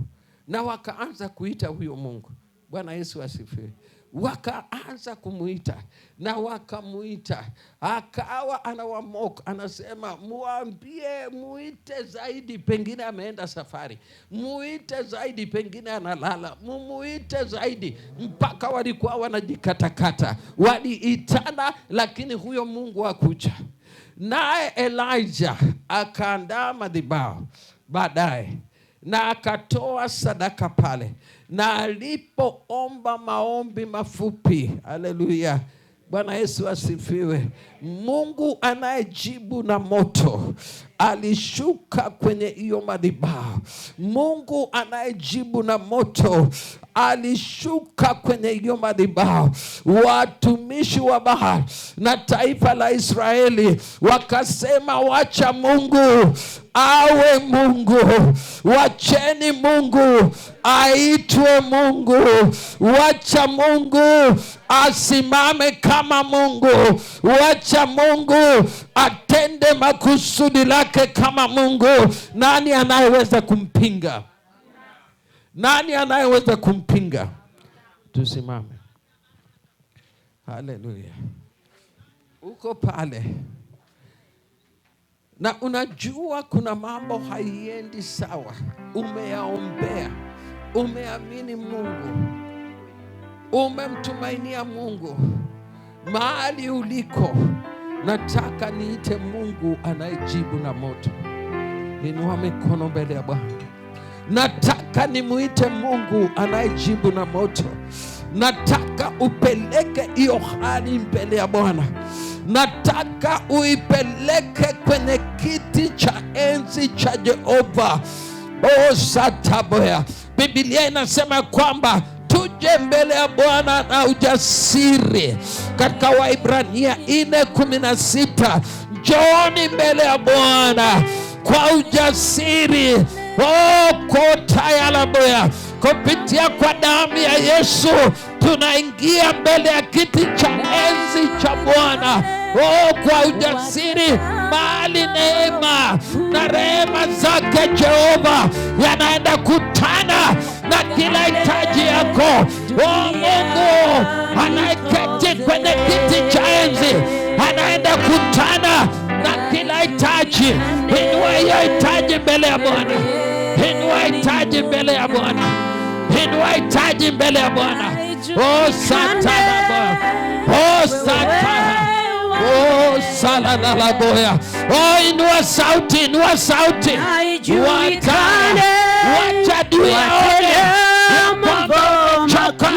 Na wakaanza kuita huyo Mungu. Bwana Yesu asifiwe. Wakaanza kumuita na wakamuita, akawa anawamoka, anasema muambie muite zaidi, pengine ameenda safari, muite zaidi, pengine analala, mumuite zaidi, mpaka walikuwa wanajikatakata, waliitana, lakini huyo Mungu hakuja. Naye Elijah akaandaa madhabahu baadaye na akatoa sadaka pale, na alipoomba maombi mafupi, haleluya, Bwana Yesu asifiwe, Mungu anayejibu na moto alishuka kwenye hiyo madhabahu. Mungu anayejibu na moto alishuka kwenye hiyo madhabahu. Watumishi wa Baali na taifa la Israeli wakasema, wacha Mungu awe Mungu, wacheni Mungu aitwe Mungu, wacha Mungu asimame kama Mungu, wacha Mungu atende makusudi lake kama Mungu. Nani anayeweza kumpinga? Nani anayeweza kumpinga? Tusimame. Haleluya. Uko pale na unajua kuna mambo haiendi sawa, umeyaombea, umeamini Mungu, umemtumainia Mungu. Mahali uliko, nataka niite Mungu anayejibu na moto. Inua mikono mbele ya Bwana. Nataka nimuite Mungu anayejibu na moto. Nataka upeleke hiyo hali mbele ya Bwana. Nataka uipeleke kwenye kiti cha enzi cha Jehova. Oh, sataboya. Biblia inasema kwamba tuje mbele ya Bwana na ujasiri. Katika Waibrania 4:16, njooni mbele ya Bwana kwa ujasiri. Oh, kotayalaboya. Kupitia kwa damu ya Yesu tunaingia mbele ya kiti cha enzi cha Bwana. Oh, kwa ujasiri, mahali neema na rehema zake Jehova yanaenda kutana na kila hitaji yako. Oh, Mungu anayeketi kwenye kiti cha enzi anaenda kutana na kila hitaji. Inua hiyo hitaji mbele ya Bwana. Inua hitaji mbele ya Bwana. Inua hitaji mbele ya Bwana. Oh, satana. Oh, satana. Oh, salala boya. Oh, inua sauti, inua sauti. Wacha adui aone ya kwamba umechoka.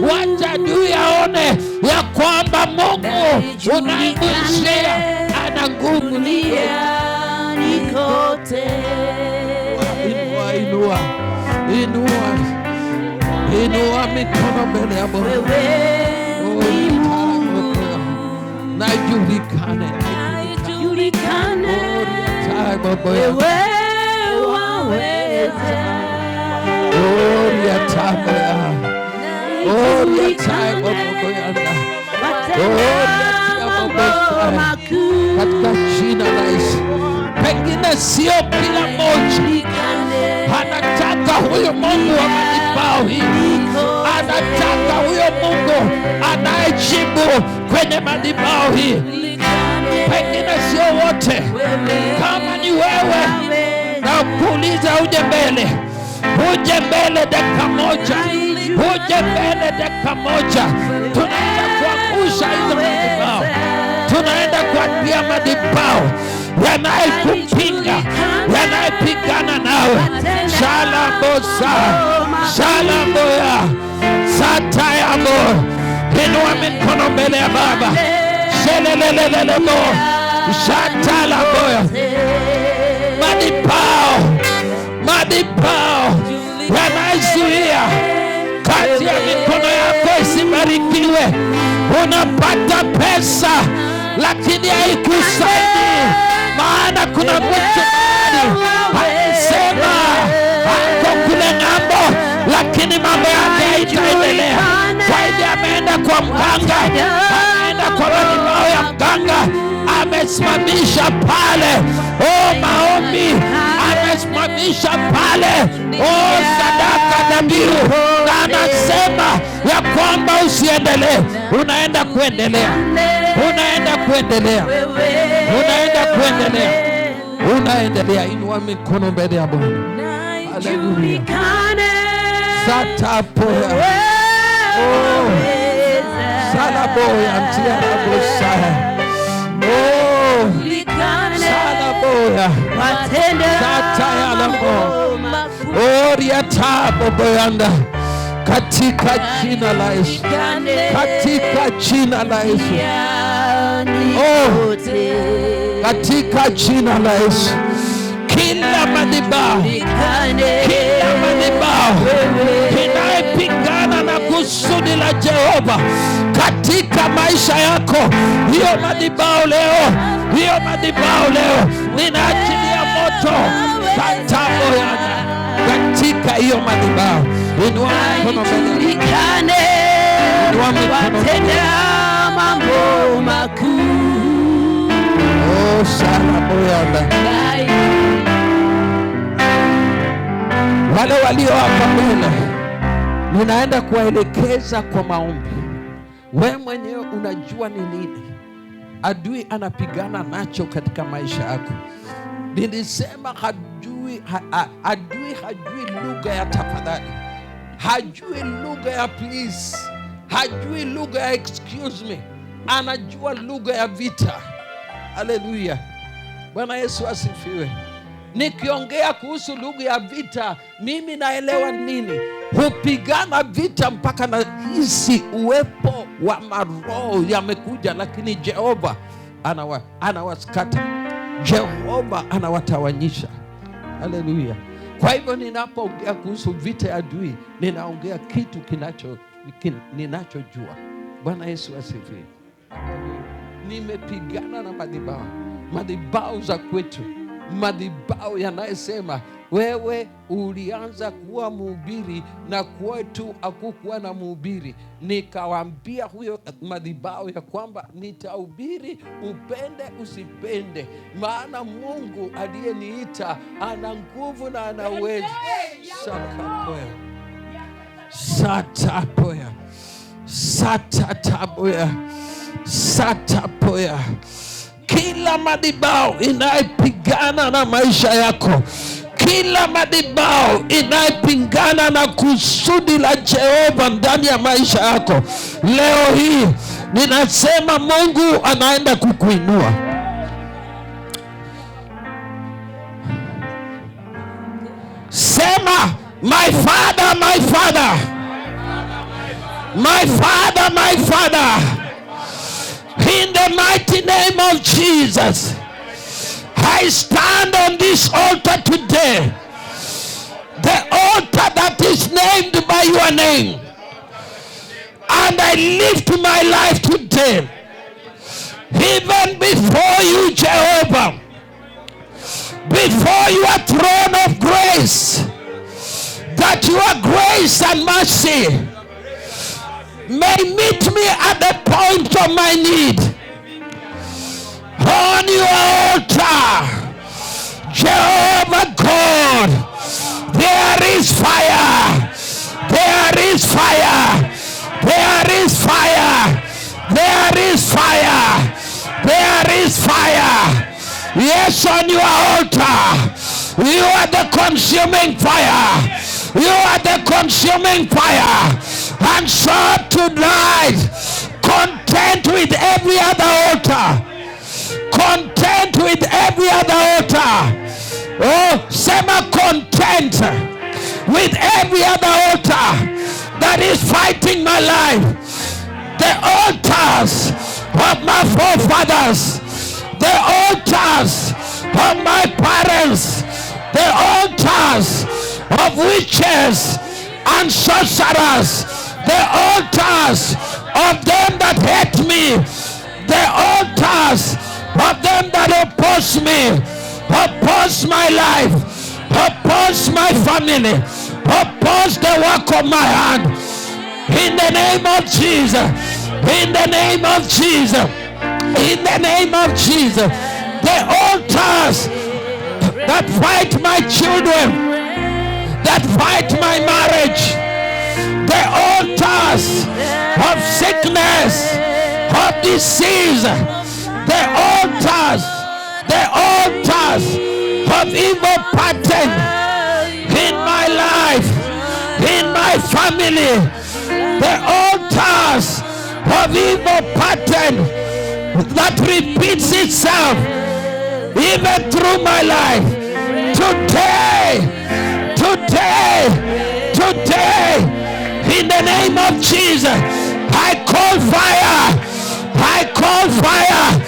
Wacha adui aone ya kwamba Mungu unamwishia ana nguvu nikote. Inua mikono mbele ya Bwana. Najulikane. Wewe waweza. Katika jina la Yesu. Pengine sio kila moja anataka huyo Mungu wa madhabahu hii. Anataka huyo Mungu anayejibu kwenye madhabahu hii. Pengine sio wote. Kama ni wewe, na kuuliza uje mbele. Uje mbele dakika moja. Uje mbele dakika moja. Tunaenda kuangusha hizo madhabahu. Tunaenda kuambia madhabahu yanayekupinga, yanayepigana nawe. Shalambosa, shalamboya, satayamo. Inua mikono mbele ya Baba. Shelelelelelemo, shatalamboya. Madhabahu yanazuia kati ya mikono yako isibarikiwe. Unapata pesa lakini haikusaidii. Maana kuna mtu anasema ako kule ng'ambo, lakini mambo yake haitaendelea. Kwa hivyo ameenda kwa mganga, ameenda kwa madhabahu ya mganga, amesimamisha pale maombi, amesimamisha pale sadaka dhabihu, na anasema ya kwamba usiendelee. Unaenda kuendelea, unaenda kuendelea, unaenda kuendelea, unaendelea. Inua mikono mbele ya Bwana. Haleluya. Satapoya salaboya ntiarabosaya salaboya satayalamo oriataboboyanda, katika jina la Yesu, katika jina la Yesu, katika jina la Yesu, kila madhabahu inayepingana na kusudi la Jehova katika maisha yako, hiyo madhabahu leo, hiyo madhabahu leo ninaachilia moto sataboyana katika hiyo madhabahu. Inua mikono mbele, inua mikono mbele. Mambo makuu salaboyana. Wale walio hapa mbele ninaenda kuwaelekeza kwa maombi. Wewe mwenyewe unajua ni nini adui anapigana nacho katika maisha yako. Nilisema adui hajui lugha ya tafadhali, hajui lugha ya please, hajui lugha ya excuse me, anajua lugha ya vita. Haleluya, Bwana Yesu asifiwe. Nikiongea kuhusu lugha ya vita, mimi naelewa nini. Hupigana vita mpaka na hisi uwepo wa maroho yamekuja, lakini Jehova anawaskata, Jehova anawatawanyisha. Haleluya. Kwa hivyo ninapoongea kuhusu vita ya adui, ninaongea kitu ninachojua. Bwana Yesu asifiwe. Nimepigana na madhabahu za kwetu, madhabahu yanayosema wewe ulianza kuwa mhubiri na kwetu hakukuwa na mhubiri. Nikawaambia huyo madhabahu ya kwamba nitahubiri upende usipende, maana Mungu aliyeniita ana nguvu na ana uwezo. Satapoya satatapoya satapoya. Kila madhabahu inayepigana na maisha yako, kila madhabahu inayepingana na kusudi la Jehova ndani ya maisha yako, leo hii ninasema Mungu anaenda kukuinua. Sema, my father, my father, my father, my father, in the mighty name of Jesus, I stand on this altar today, the altar that is named by your name, and I lift my life today, even before you, Jehovah, before your throne of grace, that your grace and mercy may meet me at the point of my need. On your altar, Jehovah God, there is fire, there is fire, there is fire, there is fire, there is fire. Yes, on your altar, you are the consuming fire, you are the consuming fire. And so tonight, content with every other altar, content with every other altar. Oh, sema content with every other altar that is fighting my life. The altars of my forefathers, the altars of my parents, the altars of witches and sorcerers, the altars of them that hate me, the altars of them that oppose me, oppose my life, oppose my family, oppose the work of my hand. In the name of Jesus, In the name of Jesus. In the name of Jesus. The altars that fight my children, that fight my marriage, the altars of sickness, of disease, the altars of evil pattern in my life, in my family, the altars of evil pattern that repeats itself even through my life. Today, in the name of Jesus, I call fire. I call fire.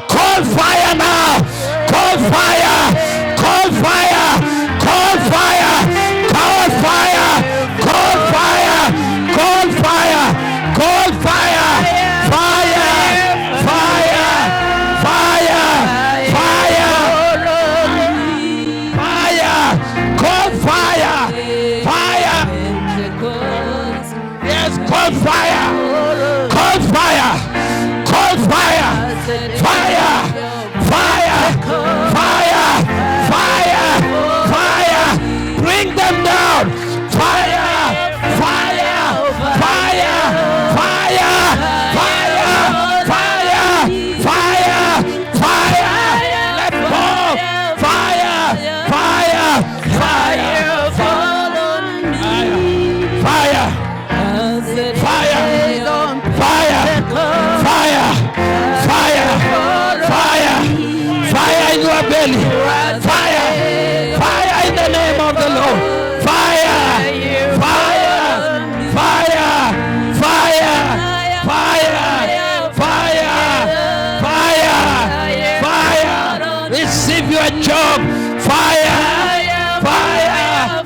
Call fire now. Call fire. Call fire. Call fire. Call fire. Call fire. Call fire. Call fire. Fire. Fire. Fire. Fire. Fire. Call fire. Fire. Yes, call fire. Call fire. Call fire. Fire. Fire. Fire. Fire. Fire. Bring them down. Fire. Fire. Fire. Fire. Fire. Fire. Fire. Fire. Let go. Fire. Fire. Fire. Fire. Fire. Fire. Fire. Fire. Fire. Fire in your belly. Fire. Fire in the name of the Lord. Fire. Fire. Fire. Fire. Fire. Fire. Fire. Fire. Receive your job. Fire. Fire.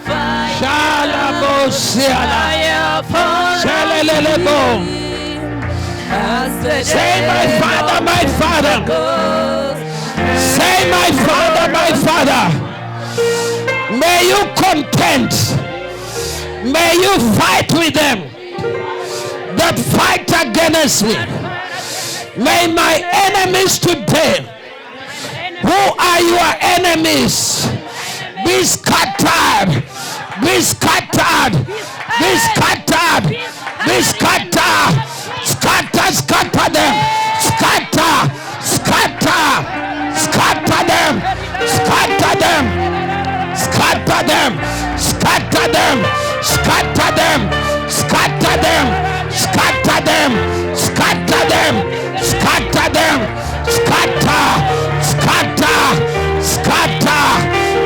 Shalabosiana. Shalelelebo. Say, my Father, my Father. Say, my Father, my Father. May you contend. May you fight with them that fight against me. May my enemies today, who are your enemies, be scattered. Be scattered. Be scattered. Be scattered. Scatter, scatter them. Scatter, scatter, scatter them. Scatter them. Scatter them. Scatter them. Scatter them. Scatter them. Scatter them. Scatter them. Scatter them. Scatter. Scatter. Scatter.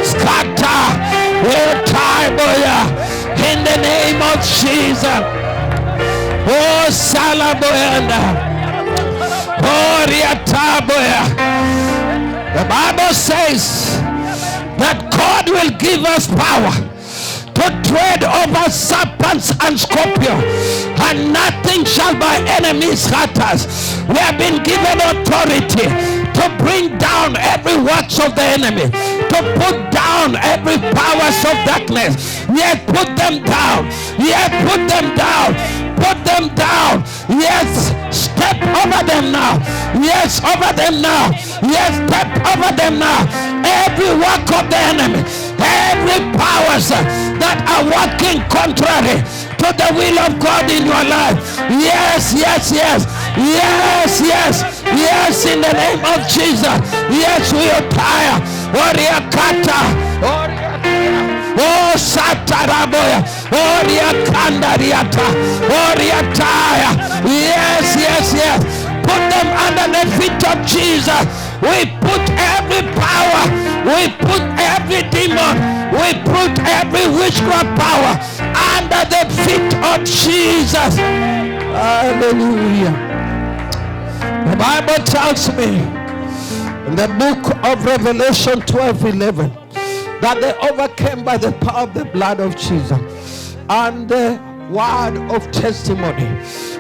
Scatter. In the name of Jesus. Oh, Salaboyanda. Oh, Riataboya. The Bible says that God will give us power to tread over serpents and scorpions, and nothing shall by enemies hurt us. We have been given authority to bring down every works of the enemy, to put down every powers of darkness. Yes, put them down. Yes, put them down. Put them down. Yes, step over them now. Yes, over them now. Yes, step over them now. Every work of the enemy, every powers that are working contrary to the will of God in your life. Yes, yes, yes. Yes, yes. Yes, in the name of Jesus. Yes, we are tired. Oh, Sataraboya. Oh, Riakandariata. Oh, Riataya. Yes, yes, yes. Put them under the feet of Jesus. We put every power. We put every demon. We put every witchcraft power under the feet of Jesus. Hallelujah. The Bible tells me in the book of Revelation 12:11 that they overcame by the power of the blood of Jesus and the word of testimony.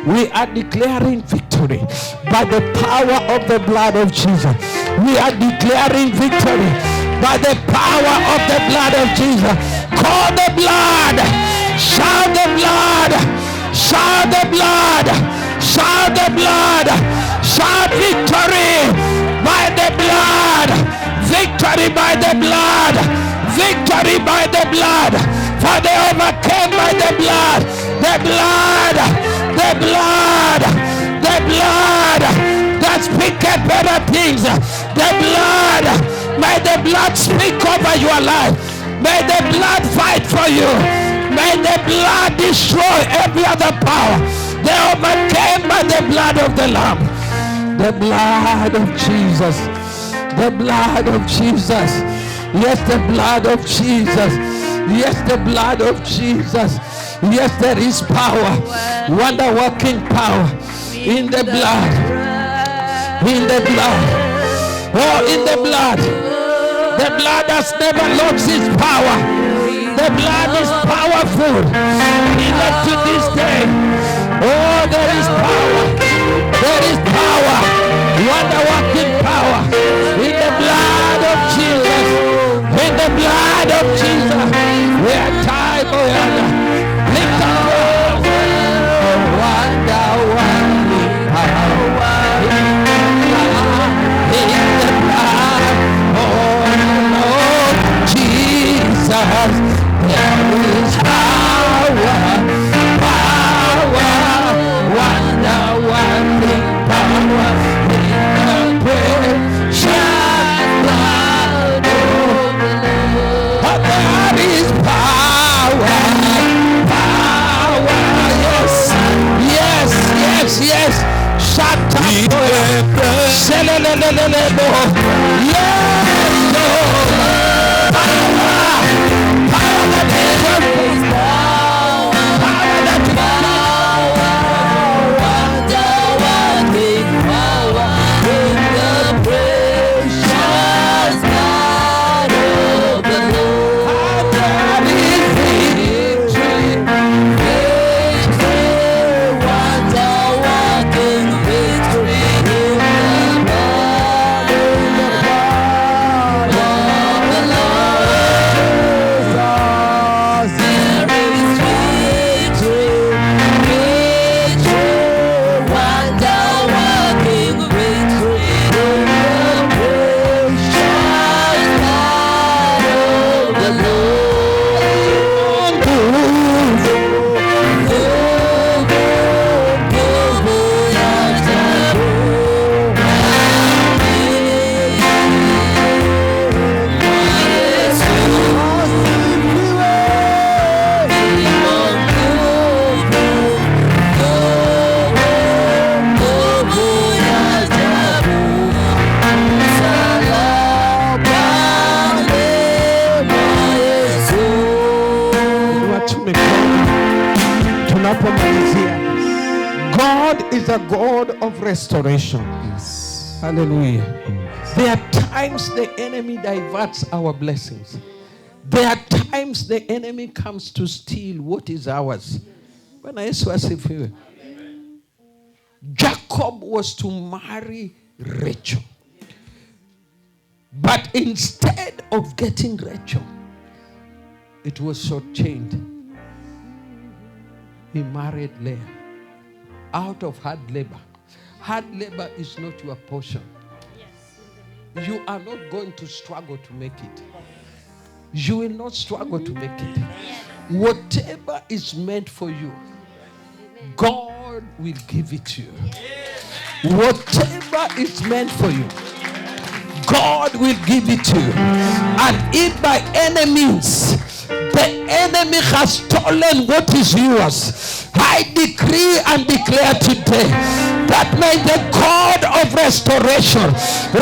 We are declaring victory by the power of the blood of Jesus. We are declaring victory by the power of the blood of Jesus. Call the blood. Shout the blood. Shout the blood. Shout Shout the blood. Shout victory by the blood. Victory by the blood. Victory by the blood. For they overcame by the blood. The blood. The blood. The blood that speaketh better things. The blood. May the blood speak over your life. May the blood fight for you. May the blood destroy every other power. They overcame by the blood of the Lamb. The blood of Jesus. The blood of Jesus. Yes, the blood of Jesus. Yes, the blood of Jesus. Yes, there is power. Wonder working power in the blood. In the blood. Oh, in the blood. The blood has never lost its power. The blood is powerful. Even to this day. Oh, there is power. There is power. Wonder working power. In the blood of Jesus. In the blood of Jesus. We are tied for lift up your wonder working power. In the blood of Jesus. There is power. Power. Wonder working power. In the precious blood of the Lord. There is power. Power. Yes. Yes. Yes. Yes. Shut up. Yes. Lord. Power. Power that is working. Power that is God is a God of restoration. Yes. Hallelujah. Yes. There are times the enemy diverts our blessings. There are times the enemy comes to steal what is ours. When I say Jacob was to marry Rachel. But instead of getting Rachel, it was shortchanged. He married Leah out of hard labor. Hard labor is not your portion. You are not going to struggle to make it. You will not struggle to make it. Whatever is meant for you, God will give it to you. Whatever is meant for you, God will give it to you. And if by any means the enemy has stolen what is yours, I decree and declare today that may the God of restoration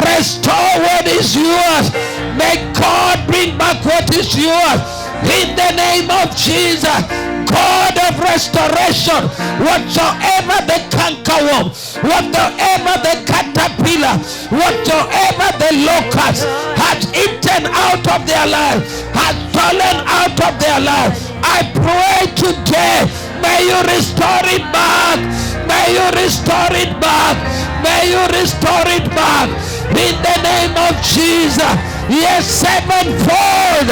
restore what is yours. May God bring back what is yours. In the name of Jesus, God of restoration, whatsoever the cankerworm, whatsoever the caterpillar, whatsoever the locust has eaten out of their life, has stolen out of their life, I pray today, may you restore it back. May you restore it back. May you restore it back. In the name of Jesus. Yes, sevenfold.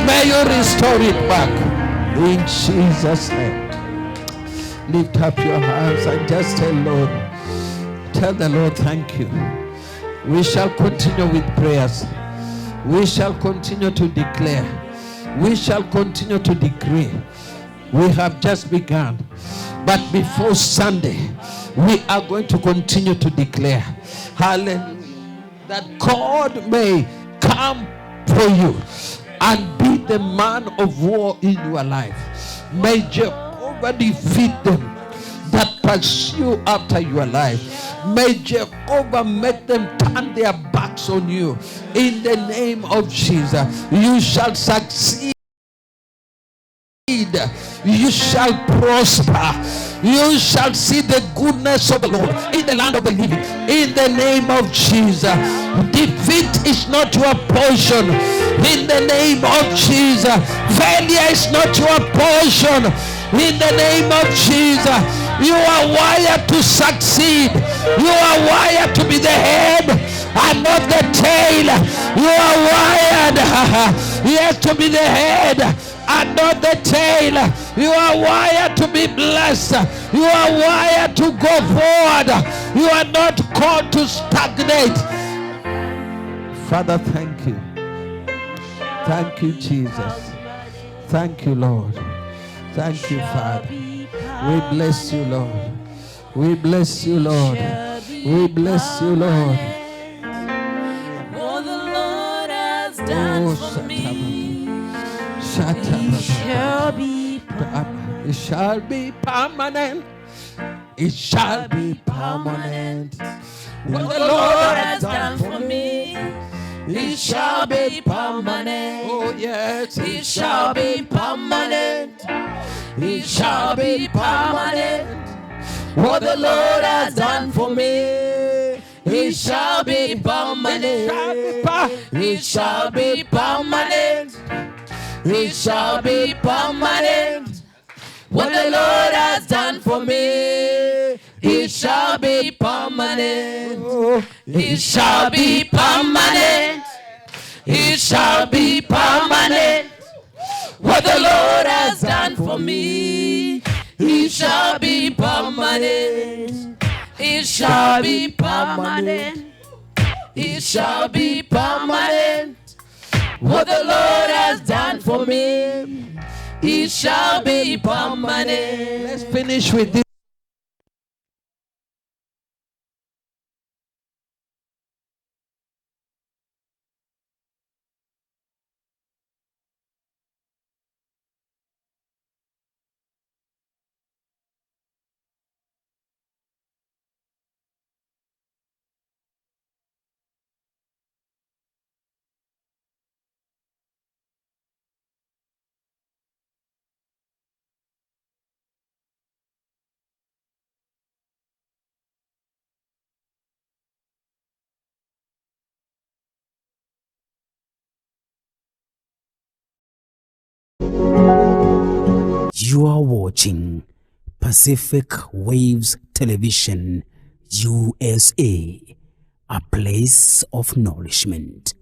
May you restore it back. In Jesus' name. Lift up your hands and just tell the Lord, thank you. We shall continue with prayers. We shall continue to declare. We shall continue to decree. We have just begun. But before Sunday, we are going to continue to declare, hallelujah, that God may come for you and be the man of war in your life. May Jehovah defeat them that pursue after your life. May Jehovah make them turn their backs on you. In the name of Jesus, you shall succeed. You shall prosper. You shall see the goodness of the Lord in the land of the living. In the name of Jesus. Defeat is not your portion. In the name of Jesus. Failure is not your portion. In the name of Jesus. You are wired to succeed. You are wired to be the head and not the tail. You are wired, yes, to be the head and not the tail. You are wired to be blessed. You are wired to go forward. You are not called to stagnate. Father, thank you. Thank you, Jesus. Thank you, Lord. Thank you, Father. We bless you, Lord. We bless you, Lord. We bless you, Lord. For the Lord has done for me. It shall be It shall be permanent. It shall be permanent. What the Lord has done for me, it shall be permanent. Oh yes, it shall be permanent. It shall be permanent. What the Lord has done for me, it shall be permanent. It shall be permanent. It shall be permanent. What the Lord has done for me, it shall be permanent. It shall be permanent. It shall be permanent. What the Lord has done for me, it shall be permanent. It shall be permanent. It shall be permanent. What the Lord has done for me, it shall be permanent. Let's finish with this. You are watching Pacific Waves Television USA, a place of nourishment.